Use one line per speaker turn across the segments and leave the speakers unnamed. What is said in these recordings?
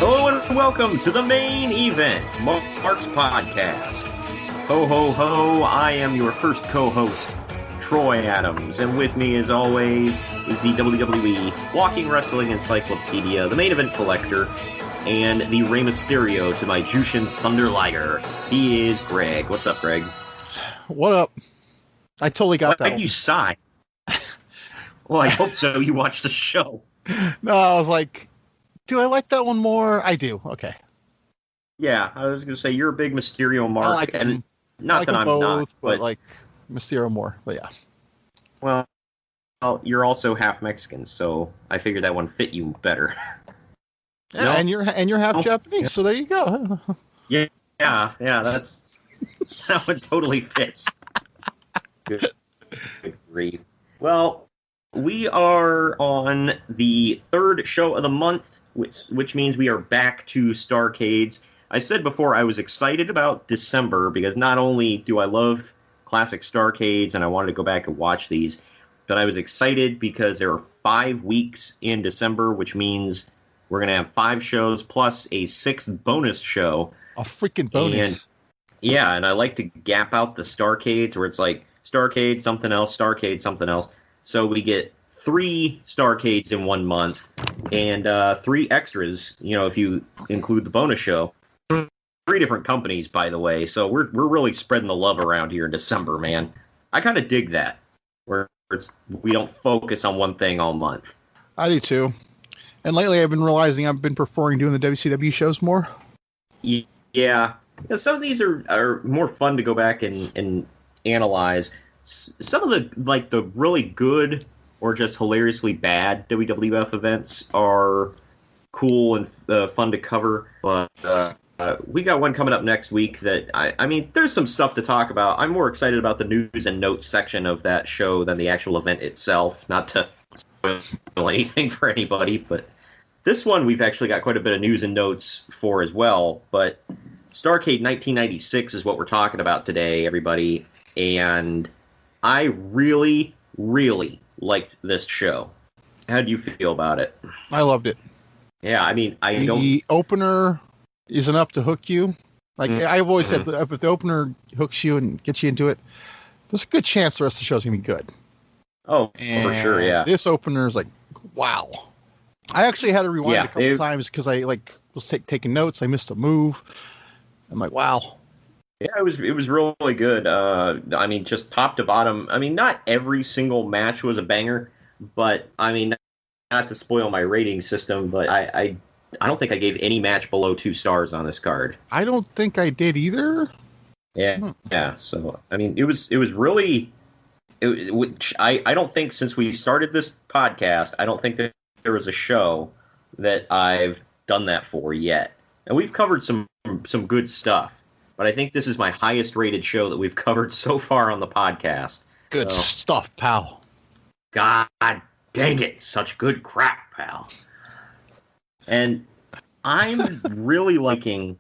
Hello and welcome to the main event, Mark's Podcast. Ho, ho, ho, I am your first co-host, Troy Adams, and with me, as always, is the WWE Walking Wrestling Encyclopedia, the main event collector, and the Rey Mysterio to my Jushin Thunder Liger. He is Greg. What's up, Greg?
What up? I totally got that.
Why did you sigh? Well, I hope so. You watched the show.
No, I was like, do I like that one more? I do. Okay.
Yeah, I was going to say, you're a big Mysterio mark.
I like
and
them.
not
I like
that
them
I'm
both,
not.
but like Mysterio more. But yeah.
Well, you're also half Mexican, so I figured that one fit you better.
Yeah,
No?
and you're half Japanese,
Yeah.
so there you go.
Yeah, that would totally fit. Good grief. Well, we are on the third show of the month, which means we are back to Starrcades. I said before I was excited about December because not only do I love classic Starrcades and I wanted to go back and watch these, but I was excited because there are 5 weeks in December, which means we're going to have 5 shows plus a 6th bonus show.
A freaking bonus.
And I like to gap out the Starrcades where it's like Starrcade, something else, Starrcade, something else. So we get 3 Starrcades in 1 month and 3 extras, if you include the bonus show. 3 different companies, by the way. So we're really spreading the love around here in December, man. I kind of dig that, where we don't focus on one thing all month.
I do too. And lately I've been realizing I've been preferring doing the WCW shows more.
Yeah. Some of these are more fun to go back and analyze. Some of the really good or just hilariously bad WWF events are cool and fun to cover. But we got one coming up next week that, I mean, there's some stuff to talk about. I'm more excited about the news and notes section of that show than the actual event itself. Not to spoil anything for anybody, but this one we've actually got quite a bit of news and notes for as well. But Starrcade 1996 is what we're talking about today, everybody. And I really, really liked this show. How do you feel about it?
I loved it.
Yeah, I mean,
The opener is enough to hook you. Like I've always said, if the opener hooks you and gets you into it, there's a good chance the rest of the show's going to be good.
Oh,
and
for sure, yeah.
This opener is like, wow. I actually had to rewind a couple times because I was taking notes. I missed a move. I'm like, wow.
Yeah, it was really good. I mean, just top to bottom. I mean, not every single match was a banger, but I mean, not to spoil my rating system, but I don't think I gave any match below 2 stars on this card.
I don't think I did either.
Yeah. So I mean, it was really, which I don't think since we started this podcast, I don't think that there was a show that I've done that for yet. And we've covered some good stuff, but I think this is my highest rated show that we've covered so far on the podcast.
Good stuff, pal.
God dang it. Such good crap, pal. And I'm really liking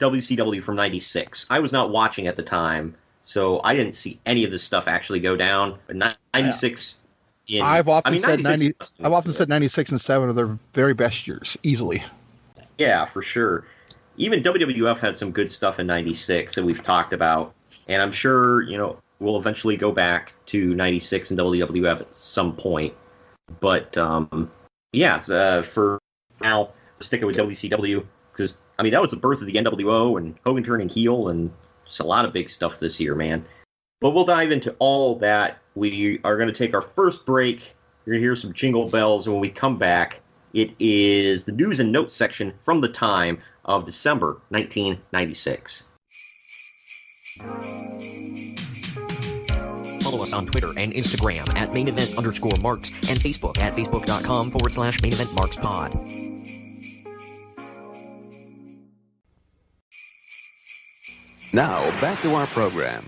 WCW from 96. I was not watching at the time, so I didn't see any of this stuff actually go down. But 96...
I've often said 96 and 7 are their very best years, easily.
Yeah, for sure. Even WWF had some good stuff in 96 that we've talked about, and I'm sure, we'll eventually go back to 96 and WWF at some point. But, for now, sticking with WCW, because, I mean, that was the birth of the NWO and Hogan turning heel and just a lot of big stuff this year, man. But we'll dive into all that. We are going to take our first break. You're going to hear some jingle bells, and when we come back, it is the news and notes section from the time of December 1996. Follow us on Twitter and Instagram at @mainevent_marks and Facebook at facebook.com/maineventmarkspod.
Now, back to our program.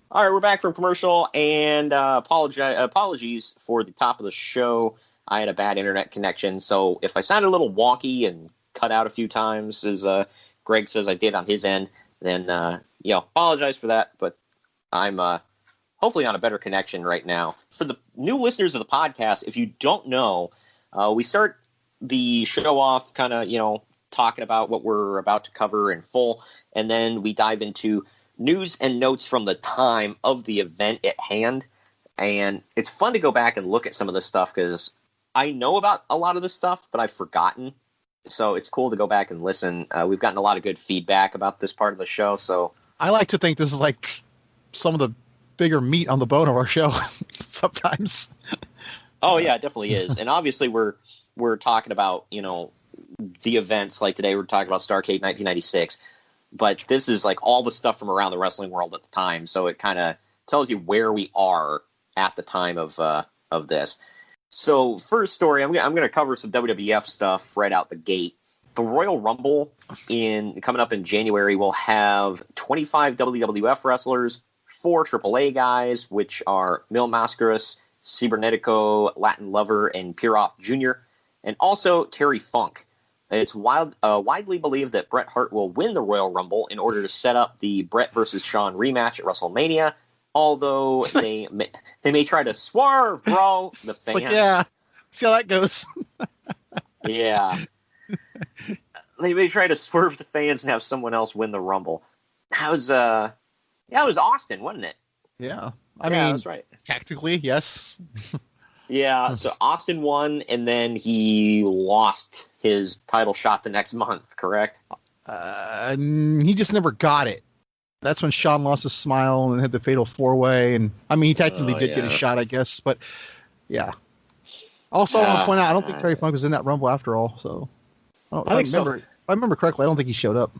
All right, we're back from commercial, and apologies for the top of the show. I had a bad internet connection, so if I sounded a little wonky and cut out a few times, as Greg says I did on his end, then apologize for that. But I'm hopefully on a better connection right now. For the new listeners of the podcast, if you don't know, we start the show off kind of, talking about what we're about to cover in full, and then we dive into news and notes from the time of the event at hand. And it's fun to go back and look at some of this stuff because I know about a lot of this stuff, but I've forgotten. So it's cool to go back and listen. We've gotten a lot of good feedback about this part of the show. So
I like to think this is like some of the bigger meat on the bone of our show sometimes.
Oh yeah, it definitely is. And obviously we're talking about, the events. Like today we're talking about Starrcade 1996. But this is like all the stuff from around the wrestling world at the time. So it kind of tells you where we are at the time of this. So first story, I'm going to cover some WWF stuff right out the gate. The Royal Rumble coming up in January will have 25 WWF wrestlers, 4 AAA guys, which are Mil Mascaras, Cibernetico, Latin Lover, and Pieroth Jr., and also Terry Funk. It's widely believed that Bret Hart will win the Royal Rumble in order to set up the Bret versus Shawn rematch at WrestleMania, although they may try to swerve, bro, the fans.
Like, yeah, see how that goes.
Yeah. They may try to swerve the fans and have someone else win the Rumble. That was Austin, wasn't it?
Yeah.
I mean, that's right.
Technically, yes.
Yeah, so Austin won, and then he lost his title shot the next month, correct?
He just never got it. That's when Shawn lost his smile and had the fatal 4-way. And I mean, he technically did get a shot, I guess. But yeah. Also, I want to point out, I don't think Terry Funk was in that Rumble after all. So I think so. If I remember correctly, I don't think he showed up.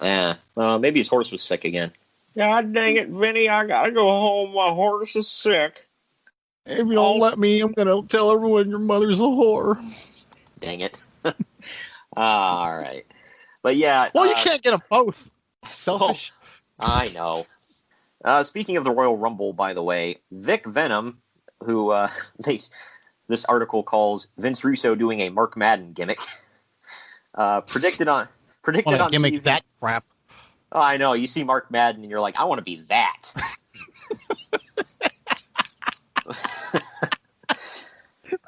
Yeah, maybe his horse was sick again. God dang it, Vinny! I gotta go home. My horse is sick.
If you don't let me, I'm going to tell everyone your mother's a whore.
Dang it. All right. But yeah.
Well, you can't get them both. Selfish.
Well, I know. Speaking of the Royal Rumble, by the way, Vic Venom, who this article calls Vince Russo doing a Mark Madden gimmick, predicted on
gimmick
TV,
that crap.
Oh, I know. You see Mark Madden and you're like, I want to be that.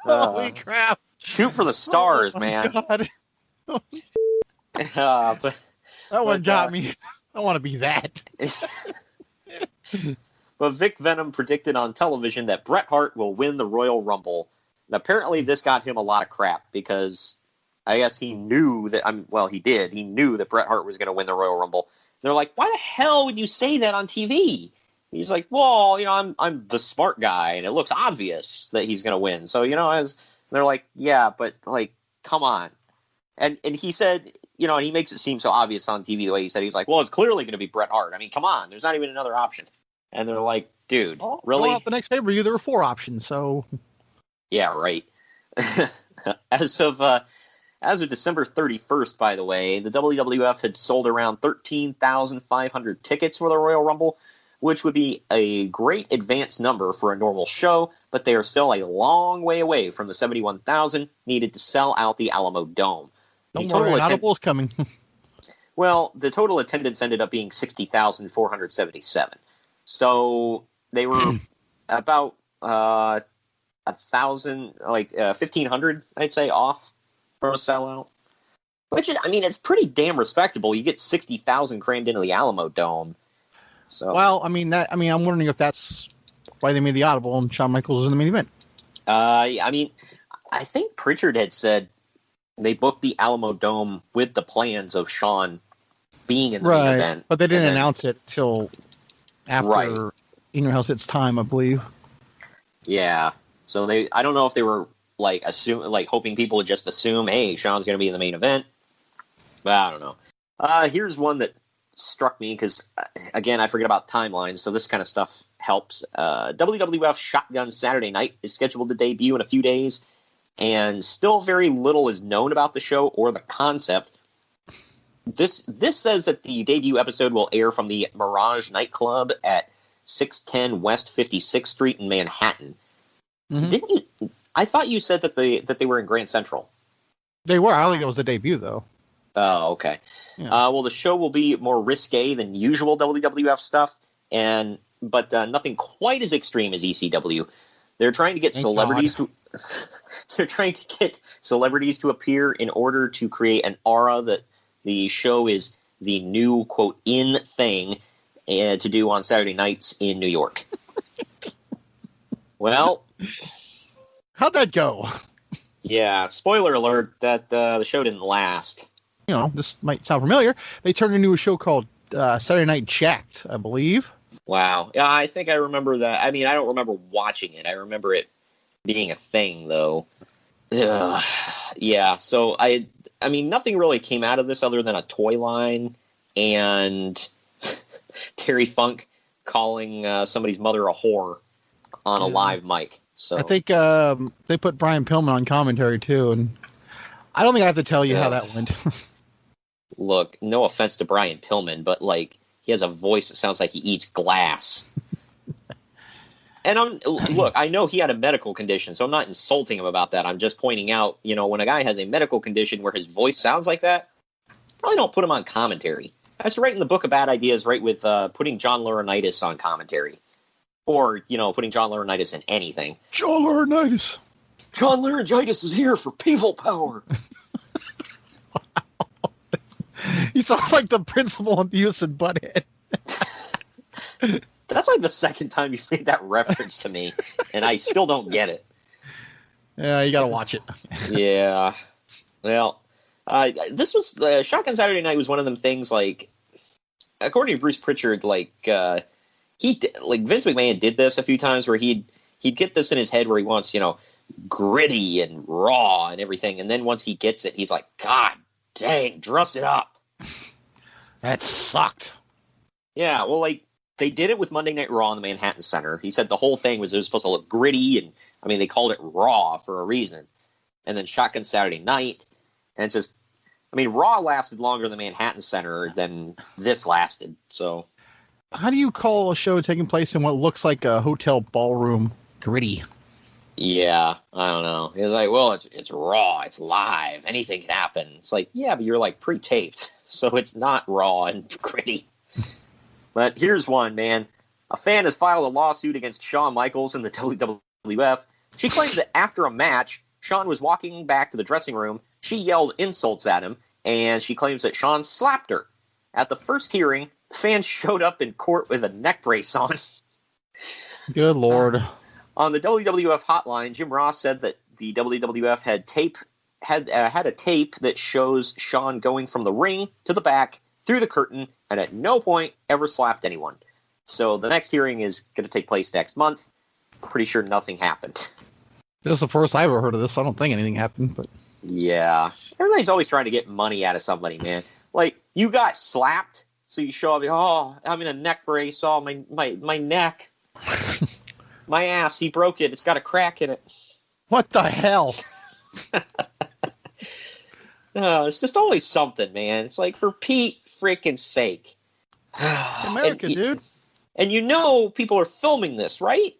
Holy crap.
Shoot for the stars, man.
God.
That
one got me. I want to be that.
But Vic Venom predicted on television that Bret Hart will win the Royal Rumble. And apparently this got him a lot of crap because I guess he knew that he did. He knew that Bret Hart was going to win the Royal Rumble. They're like, why the hell would you say that on TV? He's like, well, I'm the smart guy, and it looks obvious that he's going to win. So, they're like, yeah, but like, come on. And he said, and he makes it seem so obvious on TV the way he said. He's like, well, it's clearly going to be Bret Hart. I mean, come on, there's not even another option. And they're like, dude, really?
Well, the next pay-per-view, there were 4 options, so.
Yeah, right. As of December 31st, by the way, the WWF had sold around 13,500 tickets for the Royal Rumble, which would be a great advance number for a normal show, but they are still a long way away from the 71,000 needed to sell out the Alamo Dome.
Don't worry, an audible's coming.
Well, the total attendance ended up being 60,477. So they were about 1,000, 1,500, I'd say, off from a sellout. Which is, it's pretty damn respectable. You get 60,000 crammed into the Alamo Dome. So,
well, I'm wondering if that's why they made the audible and Shawn Michaels was in the main event.
I think Pritchard had said they booked the Alamo Dome with the plans of Shawn being in the main event.
But they didn't announce it till after In Your House It's Time, I believe.
Yeah. So I don't know if they were hoping people would just assume, hey, Shawn's going to be in the main event. But I don't know. Here's one that struck me because, again, I forget about timelines, so this kind of stuff helps. WWF Shotgun Saturday Night is scheduled to debut in a few days, and still very little is known about the show or the concept. This says that the debut episode will air from the Mirage nightclub at 610 West 56th Street in Manhattan. Mm-hmm. Didn't you? I thought you said that they were in Grand Central.
They were. I don't think that was the debut, though.
Oh, okay. Yeah. Well, the show will be more risque than usual WWF stuff, and but nothing quite as extreme as ECW. They're trying to get
Thank
celebrities
God.
they're trying to get celebrities to appear in order to create an aura that the show is the new, quote, in thing to do on Saturday nights in New York. Well,
How'd that go?
yeah, spoiler alert, that the show didn't last.
You know, this might sound familiar. They turned into a show called Saturday Night Jacked, I believe.
Wow. Yeah, I think I remember that. I mean, I don't remember watching it. I remember it being a thing, though. Ugh. Yeah, so I mean, nothing really came out of this other than a toy line and Terry Funk calling somebody's mother a whore on a live mic. So
I think they put Brian Pillman on commentary, too, and I don't think I have to tell you how that went.
Look, no offense to Brian Pillman, but, like, he has a voice that sounds like he eats glass. And look, I know he had a medical condition, so I'm not insulting him about that. I'm just pointing out, you know, when a guy has a medical condition where his voice sounds like that, probably don't put him on commentary. That's right in the book of bad ideas, right, with putting John Laurinaitis on commentary. Or, you know, putting John Laurinaitis in anything.
John Laurinaitis.
John Laurinaitis is here for people power.
He sounds like the principal on Beavis and Butthead.
That's like the second time you've made that reference to me, and I still don't get it.
Yeah, you gotta watch it.
Yeah. Well, this was Shotgun Saturday Night was one of them things. Like, according to Bruce Pritchard, like Vince McMahon did this a few times where he'd get this in his head where he wants, you know, gritty and raw and everything, and then once he gets it, he's like, God dang, dress it up.
That sucked.
Yeah, well, like, they did it with Monday Night Raw in the Manhattan Center. He said the whole thing was it was supposed to look gritty, and, I mean, they called it Raw for a reason. And then Shotgun Saturday Night, and it's just, I mean, Raw lasted longer than Manhattan Center than this lasted, so.
How do you call a show taking place in what looks like a hotel ballroom gritty?
Yeah, I don't know. It's like, well, it's Raw, it's live, anything can happen. It's like, yeah, but you're, like, pre-taped, so it's not raw and gritty. But here's one, man. A fan has filed a lawsuit against Shawn Michaels in the WWF. She claims that after a match, Shawn was walking back to the dressing room. She yelled insults at him, and she claims that Shawn slapped her. At the first hearing, the fan showed up in court with a neck brace on.
Good Lord.
On the WWF hotline, Jim Ross said that the WWF had a tape that shows Shawn going from the ring to the back through the curtain, and at no point ever slapped anyone. So the next hearing is going to take place next month. Pretty sure nothing happened.
This is the first I've ever heard of this. I don't think anything happened, but
yeah, everybody's always trying to get money out of somebody, man. Like, you got slapped, so you show up. Oh, I'm in a neck brace. Oh, my neck, my ass. He broke it. It's got a crack in it.
What the hell?
It's just always something, man. It's like, for Pete freaking sake.
It's America, dude.
And you know people are filming this, right?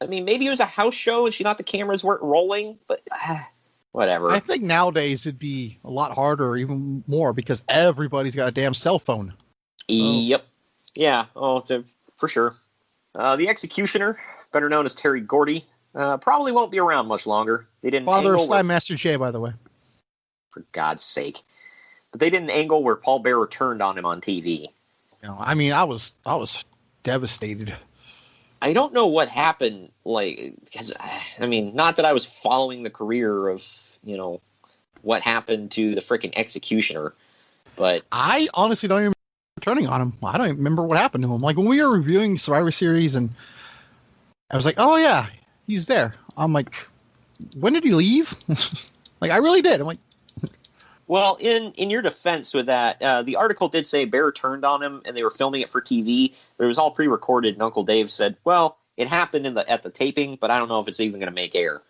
I mean, maybe it was a house show and she thought the cameras weren't rolling, but whatever.
I think nowadays it'd be a lot harder, even more, because everybody's got a damn cell phone.
Yep. Yeah, for sure. The Executioner, better known as Terry Gordy, probably won't be around much longer. They didn't
Father of
angle
Slam Master J, by the way.
For God's sake. But they didn't angle where Paul Bearer turned on him on TV.
No, I mean, I was devastated.
I don't know what happened, like, because, I mean, not that I was following the career of, you know, what happened to the freaking Executioner, but...
I honestly don't even remember turning on him. I don't even remember what happened to him. Like, when we were reviewing Survivor Series, and I was like, oh, yeah, he's there. I'm like, when did he leave? Like, I really did. I'm like...
Well, in your defense with that, the article did say Bear turned on him and they were filming it for TV, but it was all pre-recorded, and Uncle Dave said, well, it happened at the taping, but I don't know if it's even going to make air.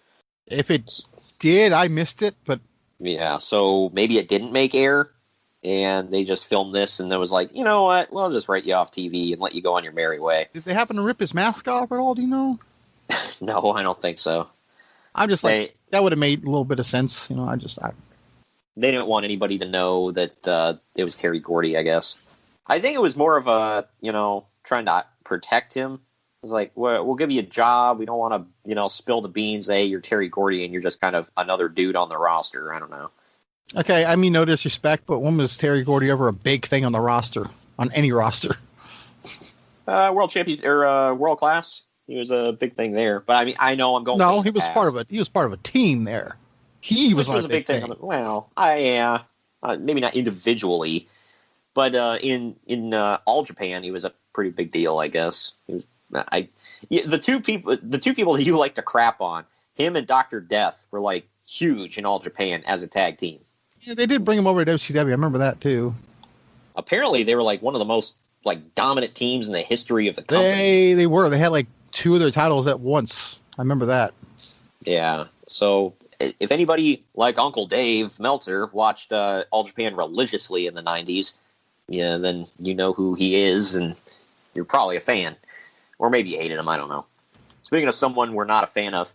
If it did, I missed it, but...
Yeah, so maybe it didn't make air, and they just filmed this, and it was like, you know what, we'll just write you off TV and let you go on your merry way.
Did they happen to rip his mask off at all, do you know?
No, I don't think so.
I'm just like, that would have made a little bit of sense, you know,
They didn't want anybody to know that it was Terry Gordy, I guess. I think it was more of a, you know, trying to protect him was like, we'll give you a job. We don't want to, spill the beans. Hey, you're Terry Gordy, and you're just kind of another dude on the roster. I don't know.
Okay, I mean, no disrespect, but when was Terry Gordy ever a big thing on the roster, on any roster?
World champion or world class. He was a big thing there. But I mean, I know I'm going.
No, he was part of it. He was part of a team there. He was not a big thing.
Well, maybe not individually, but in All Japan, he was a pretty big deal, I guess. The two people that you like to crap on, him and Dr. Death, were like huge in All Japan as a tag team.
Yeah, they did bring him over to WCW. I remember that too.
Apparently, they were like one of the most dominant teams in the history of the company.
They were. They had like 2 of their titles at once. I remember that.
Yeah. So if anybody like Uncle Dave Meltzer watched All Japan religiously in the 90s, yeah, then you know who he is, and you're probably a fan. Or maybe you hated him. I don't know. Speaking of someone we're not a fan of,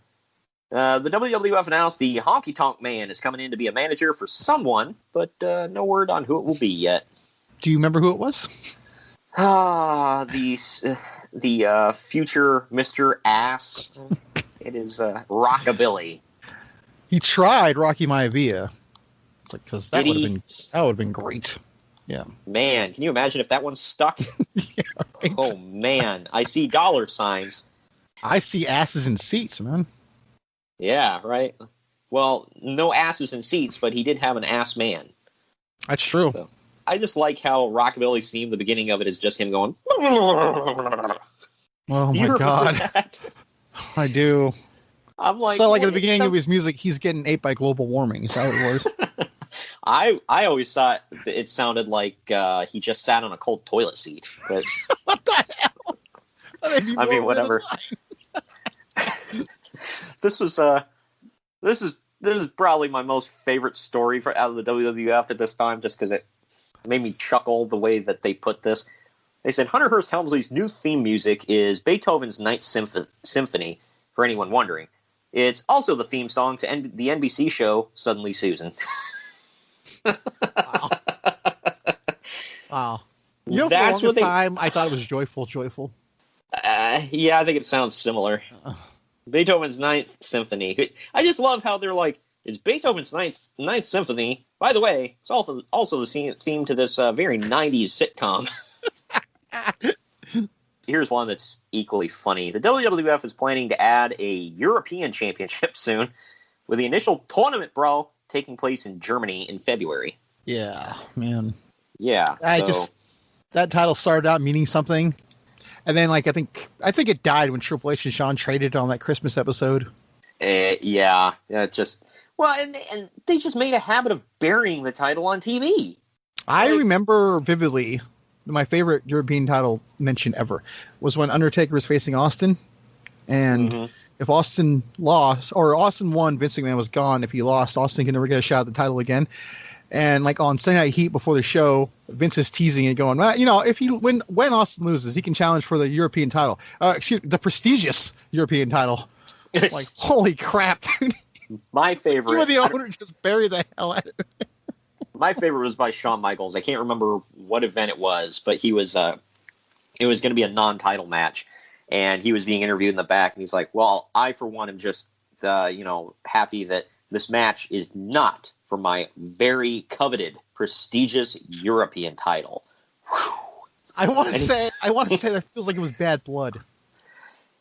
the WWF announced the Honky Tonk Man is coming in to be a manager for someone, but no word on who it will be yet.
Do you remember who it was?
The future Mr. Ass. It is Rockabilly.
He tried Rocky Maivia. It's like, because that would have been great. Yeah.
Man, can you imagine if that one stuck?
Yeah, right.
Oh man, I see dollar signs.
I see asses in seats, man.
Yeah, right. Well, no asses in seats, but he did have an ass man.
That's true.
So, I just like how Rockabilly's theme, the beginning of it is just him going.
Oh my God.
That?
I do.
I'm like,
so like at the beginning of his music, he's getting ate by global warming. Is that what it was?
I always thought it sounded like he just sat on a cold toilet seat. But
what the hell?
I mean, whatever. This is probably my most favorite story out of the WWF at this time, just because it made me chuckle the way that they put this. They said Hunter Hearst Helmsley's new theme music is Beethoven's Ninth Symphony, for anyone wondering. It's also the theme song to the NBC show Suddenly Susan.
Wow. Wow. You know,
That's
for the longest time, I thought it was Joyful.
Yeah, I think it sounds similar. Beethoven's Ninth Symphony. I just love how they're like, it's Beethoven's Ninth Symphony. By the way, it's also the theme to this very 90s sitcom. Here's one that's equally funny. The WWF is planning to add a European Championship soon, with the initial tournament brawl taking place in Germany in February.
Yeah, man.
Yeah.
That title started out meaning something, and then I think it died when Triple H and Shawn traded on that Christmas episode.
Yeah. And they just made a habit of burying the title on TV.
I remember vividly. My favorite European title mention ever was when Undertaker was facing Austin. And if Austin lost, or Austin won, Vince McMahon was gone. If he lost, Austin can never get a shot at the title again. And on Sunday Night Heat before the show, Vince is teasing it, going, well, if when Austin loses, he can challenge for the European title. The prestigious European title. Like, holy crap, dude.
My favorite.
You were the owner, just bury the hell out of it.
My favorite was by Shawn Michaels. I can't remember what event it was, but he was it was going to be a non-title match, and he was being interviewed in the back, and he's like, well, I, for one, am just, happy that this match is not for my very coveted, prestigious European title. Whew.
I want to say that feels like it was bad blood.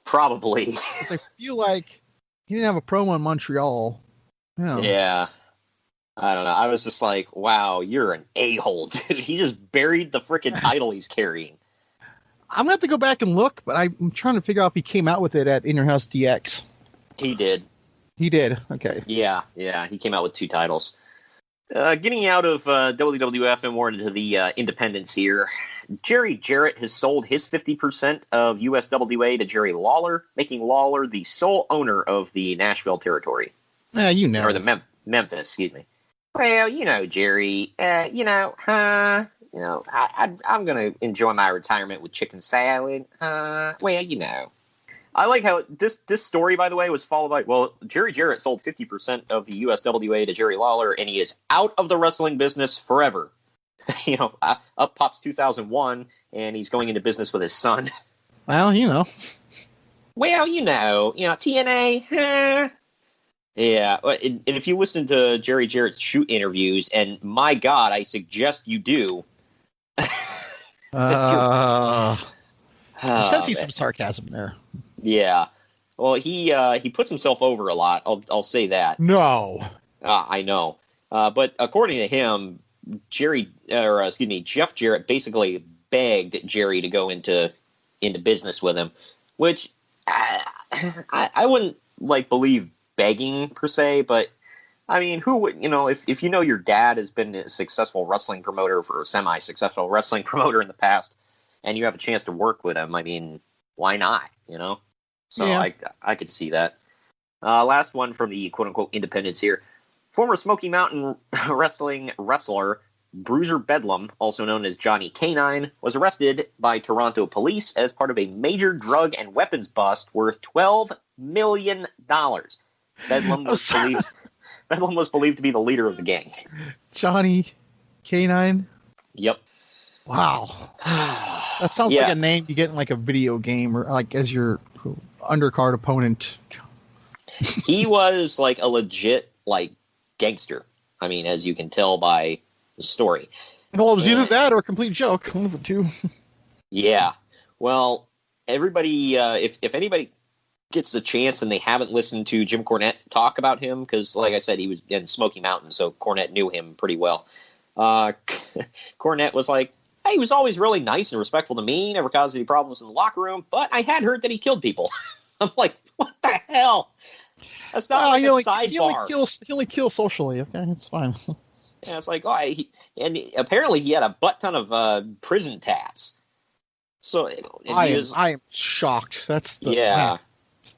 Probably.
Because I feel like he didn't have a promo in Montreal.
Yeah. I don't know. I was just like, wow, you're an a-hole, dude. He just buried the freaking title he's carrying.
I'm going to have to go back and look, but I'm trying to figure out if he came out with it at In Your House DX.
He did.
He did? Okay.
Yeah. He came out with 2 titles. Getting out of WWF and more into the independents here, Jerry Jarrett has sold his 50% of USWA to Jerry Lawler, making Lawler the sole owner of the Nashville territory.
Or
the Memphis, excuse me. Well, Jerry, I'm going to enjoy my retirement with chicken salad. I like how this story, by the way, was followed by, Jerry Jarrett sold 50% of the USWA to Jerry Lawler, and he is out of the wrestling business forever. Up pops 2001, and he's going into business with his son.
Well,
well, TNA, huh? Yeah, and if you listen to Jerry Jarrett's shoot interviews, and my God, I suggest you do.
You sense some sarcasm there.
Yeah. Well, he puts himself over a lot. I'll say that.
No.
I know. But according to him, Jeff Jarrett basically begged Jerry to go into business with him, which I wouldn't believe begging per se, but I mean, who would, if your dad has been a successful wrestling promoter or a semi-successful wrestling promoter in the past, and you have a chance to work with him, I mean, why not, So yeah. I could see that. Last one from the quote-unquote independents here. Former Smoky Mountain Wrestling wrestler Bruiser Bedlam, also known as Johnny Canine, was arrested by Toronto police as part of a major drug and weapons bust worth $12 million. Bedlam was believed to be the leader of the gang.
Johnny Canine?
Yep.
Wow. That sounds like a name you get in a video game or as your undercard opponent.
He was a legit gangster. I mean, as you can tell by the story.
Well, it was either that or a complete joke. One of the two. Yeah.
Well, everybody, if anybody gets the chance and they haven't listened to Jim Cornette talk about him, because like I said, he was in Smoky Mountain, so Cornette knew him pretty well. Cornette was like, hey, he was always really nice and respectful to me, never caused any problems in the locker room, but I had heard that he killed people. I'm like, what the hell? That's not a sidebar.
He only kills socially. Okay, it's fine.
Yeah, it's like, and apparently he had a butt ton of prison tats. So
I am shocked.
Yeah.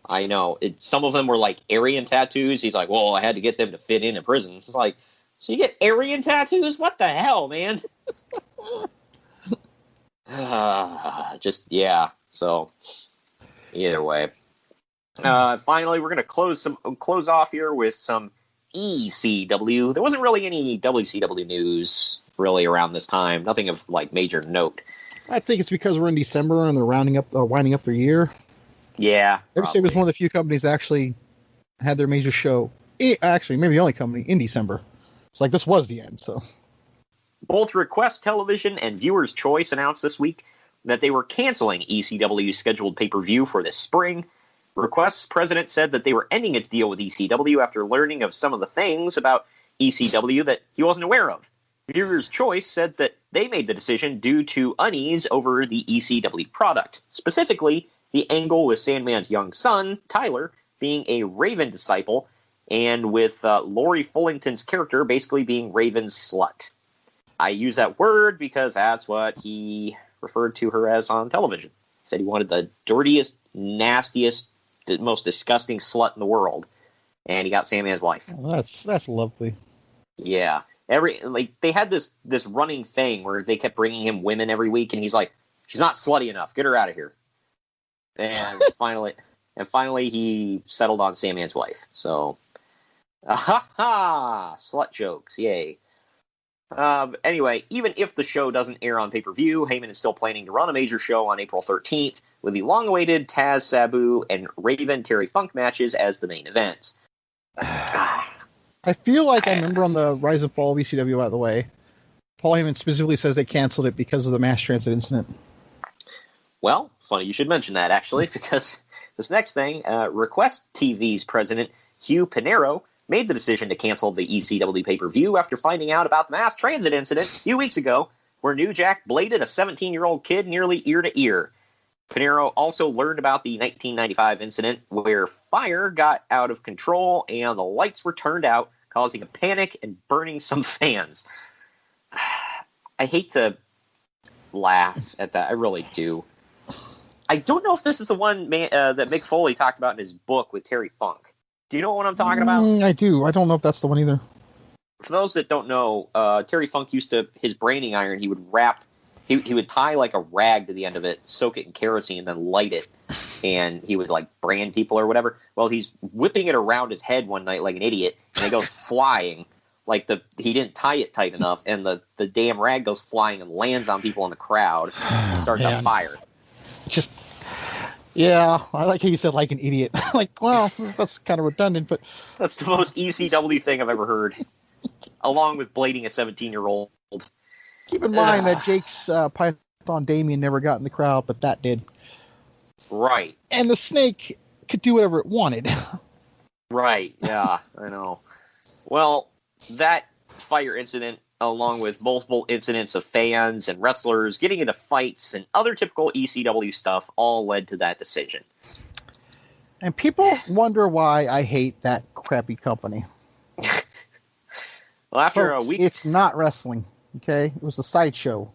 I know. Some of them were Aryan tattoos. He's like, well, I had to get them to fit in prison. It's like, so you get Aryan tattoos? What the hell, man? So, either way. Finally, we're going to close off here with some ECW. There wasn't really any WCW news really around this time. Nothing of major note.
I think it's because we're in December and they're winding up their year.
Yeah.
WCW was one of the few companies that actually had their major show. Actually, maybe the only company in December. It's this was the end. So,
both Request Television and Viewers Choice announced this week that they were canceling ECW's scheduled pay-per-view for this spring. Request's president said that they were ending its deal with ECW after learning of some of the things about ECW that he wasn't aware of. Viewers Choice said that they made the decision due to unease over the ECW product, specifically the angle with Sandman's young son, Tyler, being a Raven disciple, and with Lori Fullington's character basically being Raven's slut. I use that word because that's what he referred to her as on television. He said he wanted the dirtiest, nastiest, most disgusting slut in the world, and he got Sandman's wife.
Well, that's lovely.
Yeah. They had this running thing where they kept bringing him women every week, and he's like, she's not slutty enough. Get her out of here. And finally, he settled on Sandman's wife. So, slut jokes, yay. Anyway, even if the show doesn't air on pay-per-view, Heyman is still planning to run a major show on April 13th with the long-awaited Taz, Sabu, and Raven Terry Funk matches as the main events.
I feel like I remember on the Rise and Fall of ECW, by the way, Paul Heyman specifically says they canceled it because of the mass transit incident.
Well, funny you should mention that, actually, because this next thing, Request TV's president, Hugh Pinero, made the decision to cancel the ECW pay-per-view after finding out about the mass transit incident a few weeks ago, where New Jack bladed a 17-year-old kid nearly ear to ear. Pinero also learned about the 1995 incident where fire got out of control and the lights were turned out, causing a panic and burning some fans. I hate to laugh at that. I really do. I don't know if this is the one that Mick Foley talked about in his book with Terry Funk. Do you know what I'm talking about?
I do. I don't know if that's the one either.
For those that don't know, Terry Funk his branding iron, he would wrap, he would tie a rag to the end of it, soak it in kerosene, and then light it. And he would brand people or whatever. Well, he's whipping it around his head one night like an idiot, and it goes flying. He didn't tie it tight enough, and the damn rag goes flying and lands on people in the crowd and starts a fire.
Yeah, I like how you said like an idiot. Like, well, that's kind of redundant, but
That's the most ECW thing I've ever heard, along with blading a 17-year-old.
keep in mind that Jake's Python Damien never got in the crowd, but that did.
Right.
And the snake could do whatever it wanted.
Right, yeah, I know. Well, that fire incident, along with multiple incidents of fans and wrestlers getting into fights and other typical ECW stuff, all led to that decision.
And people wonder why I hate that crappy company.
Well, after
Folks,
a week,
it's not wrestling, okay? It was a sideshow.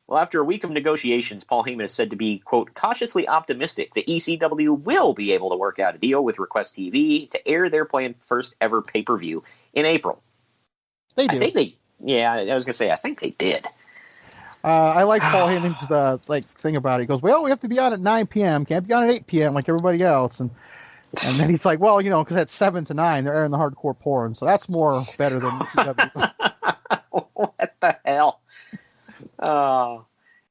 Well, after a week of negotiations, Paul Heyman is said to be, quote, cautiously optimistic that ECW will be able to work out a deal with Request TV to air their planned first ever pay-per-view in April.
They do.
I was going to say, I think they did.
I like Paul Heyman's thing about it. He goes, well, we have to be on at 9 p.m. Can't be on at 8 p.m. like everybody else. And then he's like, well, because at 7 to 9, they're airing the hardcore porn. So that's more better than ECW.
What the hell? Well,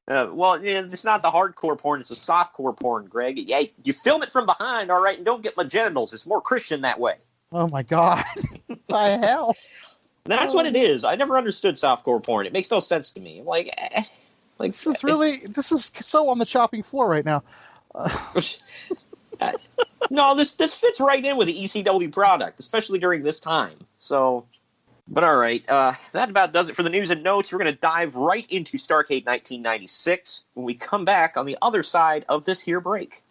it's not the hardcore porn; it's the softcore porn, Greg. Yeah, you film it from behind, all right, and don't get my genitals. It's more Christian that way.
Oh my God! What the hell?
That's what it is. I never understood softcore porn. It makes no sense to me.
This is so on the chopping floor right now.
No, this fits right in with the ECW product, especially during this time. So. But all right, that about does it for the news and notes. We're going to dive right into Starrcade 1996 when we come back on the other side of this here break.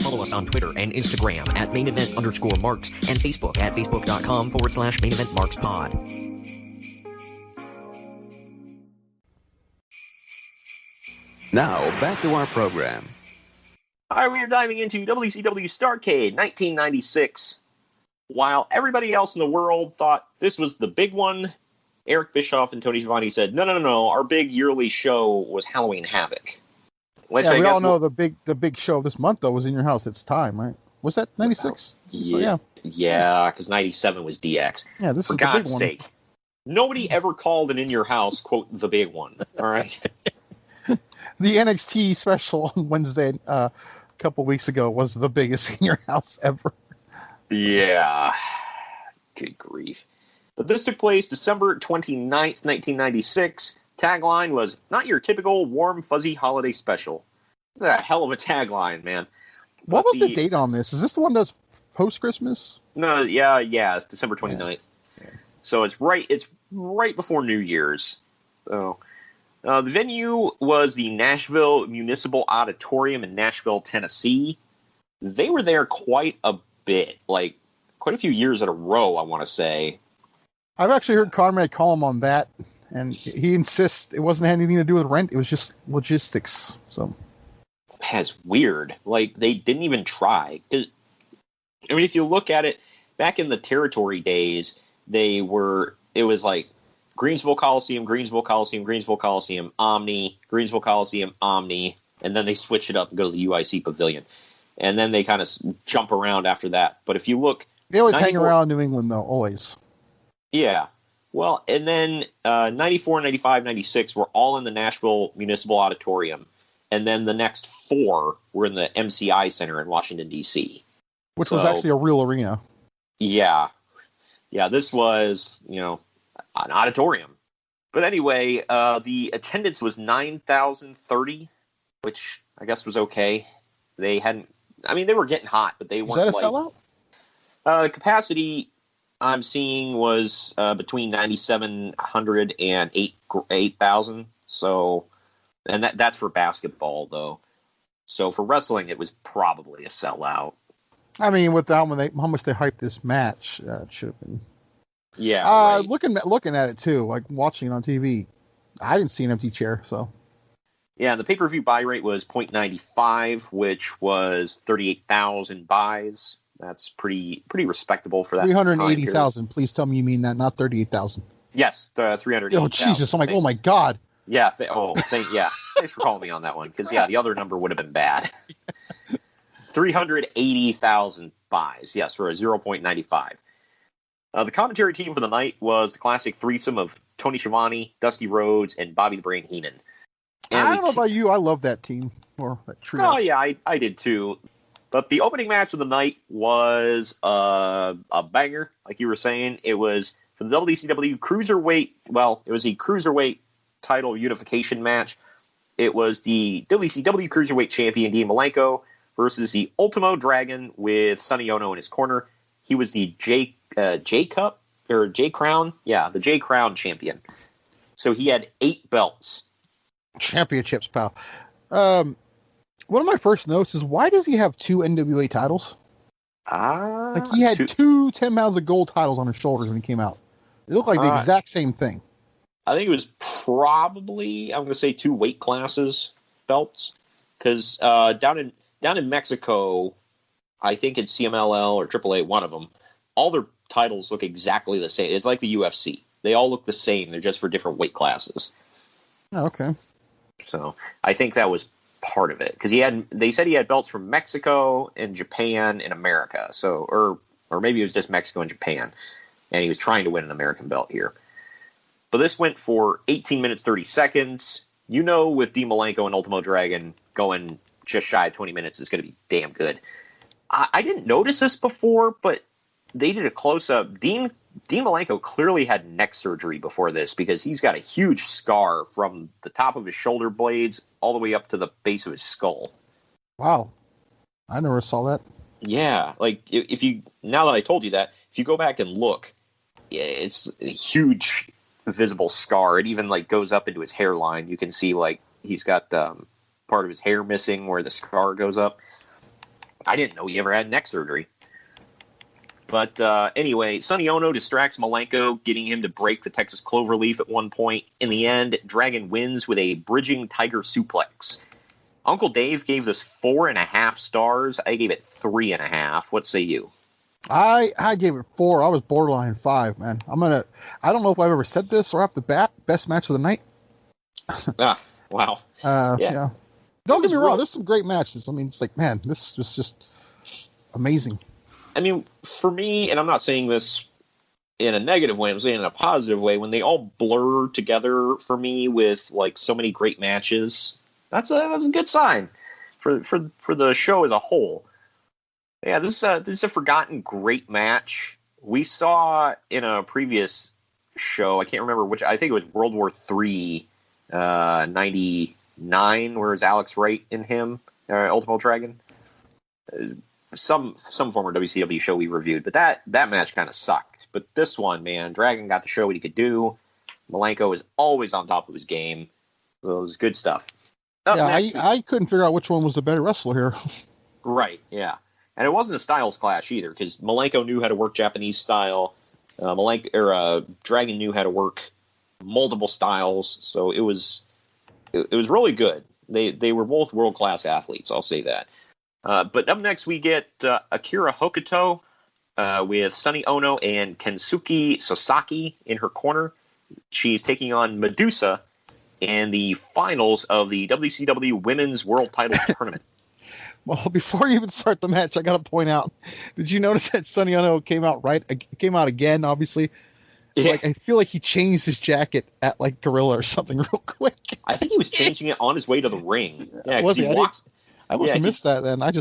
Follow us on Twitter and Instagram at @MainEvent_Marks and Facebook at Facebook.com/MainEventMarksPod.
Now, back to our program.
All right, we are diving into WCW Starrcade 1996. While everybody else in the world thought this was the big one, Eric Bischoff and Tony Schiavone said, no, our big yearly show was Halloween Havoc.
Which we all know the big show this month, though, was In Your House. It's Time, right? Was that 96?
Yeah, because 97 was DX.
Yeah, this
For
is
God's
the big
sake. Nobody ever called an In Your House, quote, the big one, all right?
The NXT special on Wednesday a couple weeks ago was the biggest In Your House ever.
Yeah. Good grief. But this took place December 29th, 1996. Tagline was, not your typical warm, fuzzy holiday special. That's a hell of a tagline, man.
What was the date on this? Is this the one that's post-Christmas?
No, yeah, it's December 29th. Yeah. So it's right before New Year's. So the venue was the Nashville Municipal Auditorium in Nashville, Tennessee. They were there quite a bit, like quite a few years in a row, I want to say.
I've actually heard Conrad call him on that, and he insists it wasn't anything to do with rent, it was just logistics. So
that's weird. Like, they didn't even try. I mean, if you look at it, back in the territory days, it was like Greensville Coliseum, Omni, Greensville Coliseum, Omni, and then they switch it up and go to the UIC Pavilion. And then they kind of jump around after that. But if you look...
They always hang around New England, though, always.
Yeah. Well, and then 94, 95, 96 were all in the Nashville Municipal Auditorium. And then the next 4 were in the MCI Center in Washington, D.C.
Which was actually a real arena.
Yeah. Yeah, this was, an auditorium. But anyway, the attendance was 9,030, which I guess was okay. They were getting hot, but they weren't.
Is that a sellout?
The capacity I'm seeing was between 9,700 and 8,000. So, and that's for basketball, though. So for wrestling, it was probably a sellout.
I mean, with how much they hyped this match, it should have been.
Yeah. Right.
Looking at it too, like watching it on TV, I didn't see an empty chair. So.
Yeah, the pay-per-view buy rate was 0.95, which was 38,000 buys. That's pretty respectable for that.
380,000. Please tell me you mean that, not 38,000.
Yes, 380,000.
Oh Jesus! I'm like, oh my God.
Yeah. Thanks for calling me on that one, because the other number would have been bad. 380,000 buys. Yes, for a 0.95. The commentary team for the night was the classic threesome of Tony Schiavone, Dusty Rhodes, and Bobby the Brain Heenan. And
I don't know about you. I love that team or that trio.
Oh yeah, I did too. But the opening match of the night was a banger, like you were saying. It was for the WCW Cruiserweight. Well, it was the Cruiserweight title unification match. It was the WCW Cruiserweight champion Dean Malenko versus the Ultimo Dragon with Sonny Ono in his corner. He was the J Cup or J Crown, the J Crown champion. So he had 8 belts,
championships, pal. One of my first notes is, why does he have 2 NWA titles? Like he had 2 10 pounds of gold titles on his shoulders when he came out. It looked like the exact same thing.
I think it was probably, I'm going to say 2 weight classes belts, because down in Mexico, I think it's CMLL or AAA, one of them, all their titles look exactly the same. It's like the UFC. They all look the same. They're just for different weight classes.
Oh, okay.
So I think that was part of it, because they said he had belts from Mexico and Japan and America. So, or maybe it was just Mexico and Japan, and he was trying to win an American belt here. But this went for 18 minutes, 30 seconds. You know, with Dean Malenko and Ultimo Dragon going just shy of 20 minutes, it's going to be damn good. I didn't notice this before, but they did a close-up. Dean Malenko clearly had neck surgery before this, because he's got a huge scar from the top of his shoulder blades all the way up to the base of his skull.
Wow. I never saw that.
Yeah. Like, now that I told you that, if you go back and look, it's a huge visible scar. It even like goes up into his hairline. You can see like he's got part of his hair missing where the scar goes up. I didn't know he ever had neck surgery. But anyway, Sonny Ono distracts Malenko, getting him to break the Texas Cloverleaf at one point. In the end, Dragon wins with a bridging tiger suplex. Uncle Dave gave this 4.5 stars. I gave it 3.5. What say you?
I gave it 4. I was borderline 5, man. I don't know if I've ever said this or off the bat, best match of the night.
Wow.
Yeah. Don't get me wrong, there's some great matches. I mean, it's like, man, this was just amazing.
I mean, for me, and I'm not saying this in a negative way, I'm saying in a positive way, when they all blur together for me with like so many great matches, that's a good sign for the show as a whole. Yeah, this is a forgotten great match. We saw in a previous show, I can't remember which, I think it was World War III, 99, where is Alex Wright in him, Ultimo Dragon? Some former WCW show we reviewed, but that match kind of sucked. But this one, man, Dragon got to show what he could do. Malenko is always on top of his game. So it was good stuff.
I couldn't figure out which one was the better wrestler here.
Right, yeah. And it wasn't a styles clash either, because Malenko knew how to work Japanese style. Dragon knew how to work multiple styles, so it was really good. They were both world class athletes. I'll say that. But up next we get Akira Hokuto with Sonny Ono and Kensuke Sasaki in her corner. She's taking on Medusa in the finals of the WCW Women's World Title Tournament.
Well, before you even start the match, I got to point out, did you notice that Sonny Ono came out again, obviously?
Yeah.
Like, I feel like he changed his jacket at like Gorilla or something real quick.
I think he was changing it on his way to the ring. Yeah,
was he? I must have missed that then. I